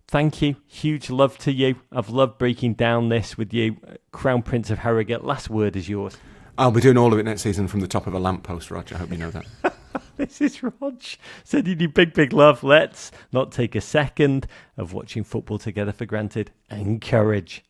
thank you. Huge love to you. I've loved breaking down this with you. Crown Prince of Harrogate, last word is yours. I'll be doing all of it next season from the top of a lamppost, Roger. I hope you know that. This is Rog sending you big love. Let's not take a second of watching football together for granted. Encourage.